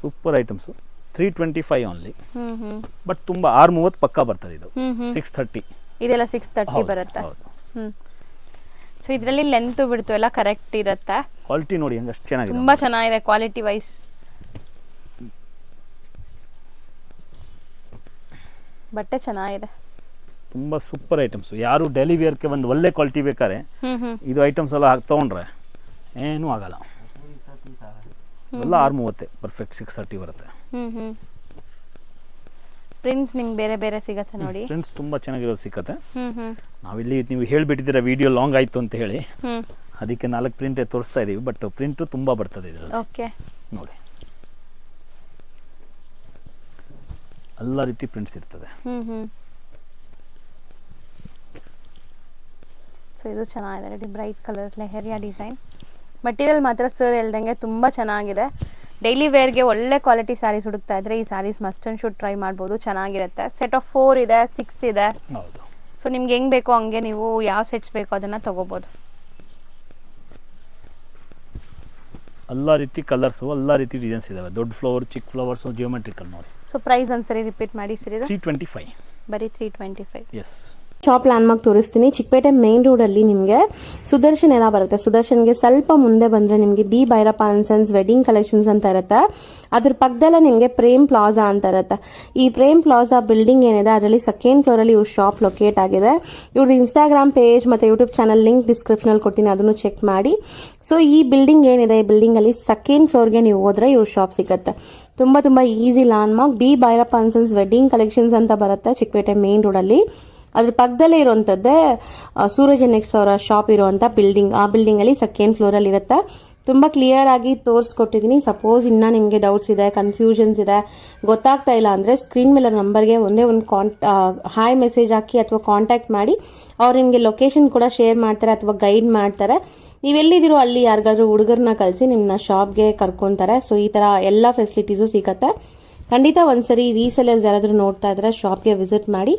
ಸೂಪರ್ ಐಟಮ್ಸ್. 325 ಓನ್ಲಿ. ಬಟ್ ತುಂಬಾ 630 ಪಕ್ಕ ಬರ್ತದೆ. ಇದು 630. ಇದೆಲ್ಲ 630 ಬರುತ್ತೆ. ಸೊ ಇದರಲ್ಲಿ ಲೆಂತ್ ಬಿಡ್ತು ಎಲ್ಲ ಕರೆಕ್ಟ್ ಇರುತ್ತೆ. ಕ್ವಾಲಿಟಿ ನೋಡಿ ಹೆಂಗ್ ಅಷ್ಟು ಚೆನ್ನಾಗಿದೆ, ತುಂಬಾ ಚೆನ್ನಾಗಿದೆ ಕ್ವಾಲಿಟಿ ವೈಸ್. ಬಟ್ಟೆ ಚೆನ್ನಾಗಿದೆ, ತುಂಬಾ ಸೂಪರ್ ಐಟಮ್ಸ್. ಯಾರು ಡೈಲಿ ವೇರ್ಗೆ ಒಂದು ಒಳ್ಳೆ ಕ್ವಾಲಿಟಿ ಬೇಕಾದ್ರೆ ಇದು ಐಟಮ್ಸ್ ಎಲ್ಲ ತಗೊಂಡ್ರೆ ಏನೂ ಆಗಲ್ಲ. ಎಲ್ಲ 630 ಪರ್ಫೆಕ್ಟ್ 630 ಬರುತ್ತೆ. ಪ್ರಿಂಟ್ಸ್ ನಿಮ್ಗೆ ಬೇರೆ ಬೇರೆ ಸಿಗತ್ತೆ ನೋಡಿ. ಪ್ರಿಂಟ್ಸ್ ತುಂಬಾ ಚೆನ್ನಾಗಿರೋದು ಸಿಕ್ಕತ್ತೆ. ನಾವಿಲ್ಲಿ ನೀವು ಹೇಳ್ಬಿಟ್ಟಿದ್ದೀರಾ ವಿಡಿಯೋ ಲಾಂಗ್ ಆಯ್ತು ಅಂತ ಹೇಳಿ, ಅದಕ್ಕೆ 4 ಪ್ರಿಂಟ್ ತೋರಿಸ್ತಾ ಇದೀವಿ. ಬಟ್ ಪ್ರಿಂಟ್ ತುಂಬಾ ಬರ್ತದೆ ಇದರಲ್ಲಿ. ಓಕೆ, ನೋಡಿ ಎಲ್ಲ ರೀತಿ ಪ್ರಿಂಟ್ಸ್ ಇರ್ತದೆ. ಸೊ ಇದು ಚೆನ್ನಾಗಿದೆ, bright colour leheriya design. Material ಮಾತ್ರ ಸರ್ ಹೇಳ್ದಂಗೆ ತುಂಬಾ ಚೆನ್ನಾಗಿದೆ. ಡೈಲಿ ವೇರ್ಗೆ ಒಳ್ಳೆ ಕ್ವಾಲಿಟಿ ಸ್ಯಾರೀಸ್ ಹುಡುಕ್ತಾ ಇದ್ರೆ ಈ sarees must and should try ಮಾಡ್ಬೋದು, ಚೆನ್ನಾಗಿರುತ್ತೆ. ಸೆಟ್ ಆಫ್ 4 ಇದೆ, 6 ಇದೆ. ಹೌದು. ಸೊ ನಿಮ್ಗೆ ಹೆಂಗ್ ಬೇಕೋ ಹಂಗೆ ನೀವು ಯಾವ ಸೆಟ್ಸ್ ಬೇಕೋ ಅದನ್ನ ತಗೋಬಹುದು. ಎಲ್ಲ ರೀತಿ ಕಲರ್ಸ್, ಎಲ್ಲ ರೀತಿ ಡಿಸೈನ್ಸ್ ಇದಾವೆ. ದೊಡ್ಡ ಫ್ಲವರ್, ಚಿಕ್ಕ ಫ್ಲವರ್ಸ್, ಜಿಯೋಮೆಟ್ರಿಕಲ್ ನೋಡಿ. ಸೊ ಪ್ರೈಸ್ ಒಂದ್ಸರಿ ರಿಪೀಟ್ ಮಾಡಿ ಸರ್. ಇದು 325. ಬರೀ 325. ಎಸ್. ಶಾಪ್ ಲ್ಯಾಂಡ್ಮಾರ್ಕ್ ತೋರಿಸ್ತೀನಿ. ಚಿಕ್ಕಪೇಟೆ ಮೇನ್ ರೋಡಲ್ಲಿ ನಿಮಗೆ ಸುದರ್ಶನ್ ಎಲ್ಲ ಬರುತ್ತೆ. ಸುದರ್ಶನ್ಗೆ ಸ್ವಲ್ಪ ಮುಂದೆ ಬಂದರೆ ನಿಮಗೆ B Bhyrappa and sons wedding collections ಅಂತ ಇರುತ್ತೆ. ಅದ್ರ ಪಕ್ಕದಲ್ಲೇ ನಿಮಗೆ ಪ್ರೇಮ್ ಪ್ಲಾಜಾ ಅಂತ ಇರುತ್ತೆ. ಈ ಪ್ರೇಮ್ ಪ್ಲಾಜಾ ಬಿಲ್ಡಿಂಗ್ ಏನಿದೆ ಅದರಲ್ಲಿ ಸೆಕೆಂಡ್ ಫ್ಲೋರಲ್ಲಿ ಇವ್ರ ಶಾಪ್ ಲೊಕೇಟ್ ಆಗಿದೆ. ಇವ್ರ ಇನ್ಸ್ಟಾಗ್ರಾಮ್ ಪೇಜ್ ಮತ್ತು ಯೂಟ್ಯೂಬ್ ಚಾನಲ್ ಲಿಂಕ್ ಡಿಸ್ಕ್ರಿಪ್ಷನಲ್ಲಿ ಕೊಡ್ತೀನಿ, ಅದನ್ನು ಚೆಕ್ ಮಾಡಿ. ಸೊ ಈ ಬಿಲ್ಡಿಂಗ್ ಏನಿದೆ ಈ ಬಿಲ್ಡಿಂಗಲ್ಲಿ ಸೆಕೆಂಡ್ ಫ್ಲೋರ್ಗೆ ನೀವು ಹೋದರೆ ಇವ್ರ ಶಾಪ್ ಸಿಗುತ್ತೆ. ತುಂಬ easy landmark B Bhyrappa and sons wedding collections ಅಂತ ಬರುತ್ತೆ ಚಿಕ್ಕಪೇಟೆ ಮೇನ್ ರೋಡಲ್ಲಿ. ಅದ್ರ ಪಕ್ಕದಲ್ಲೇ ಇರುವಂಥದ್ದೇ ಸೂರಜ್ ನೆಕ್ಸ್ ಅವರ ಶಾಪ್ ಇರುವಂಥ ಬಿಲ್ಡಿಂಗ್. ಆ ಬಿಲ್ಡಿಂಗಲ್ಲಿ ಸೆಕೆಂಡ್ ಫ್ಲೋರಲ್ಲಿ ಇರುತ್ತೆ. ತುಂಬ ಕ್ಲಿಯರ್ ಆಗಿ ತೋರಿಸ್ಕೊಟ್ಟಿದ್ದೀನಿ. ಸಪೋಸ್ ಇನ್ನೂ ನಿಮಗೆ ಡೌಟ್ಸ್ ಇದೆ, ಕನ್ಫ್ಯೂಷನ್ಸ್ ಇದೆ, ಗೊತ್ತಾಗ್ತಾ ಇಲ್ಲ ಅಂದರೆ ಸ್ಕ್ರೀನ್ ಮೇಲೆ ನಂಬರ್ಗೆ ಒಂದೇ ಒಂದು ಹಾಯ್ ಮೆಸೇಜ್ ಹಾಕಿ ಅಥವಾ ಕಾಂಟ್ಯಾಕ್ಟ್ ಮಾಡಿ. ಅವ್ರು ನಿಮಗೆ ಲೊಕೇಶನ್ ಕೂಡ ಶೇರ್ ಮಾಡ್ತಾರೆ ಅಥವಾ ಗೈಡ್ ಮಾಡ್ತಾರೆ. ನೀವೆಲ್ಲಿದ್ದೀರೋ ಅಲ್ಲಿ ಯಾರಿಗಾದ್ರೂ ಹುಡುಗರನ್ನ ಕಳಿಸಿ ನಿಮ್ಮನ್ನ ಶಾಪ್ಗೆ ಕರ್ಕೊತಾರೆ. ಸೊ ಈ ಥರ ಎಲ್ಲ ಫೆಸಿಲಿಟೀಸು ಸಿಗುತ್ತೆ. ಖಂಡಿತ ಒಂದ್ಸರಿ ರೀಸೆಲರ್ಸ್ ಯಾರಾದರೂ ನೋಡ್ತಾ ಇದ್ರೆ ಶಾಪ್ಗೆ ವಿಸಿಟ್ ಮಾಡಿ.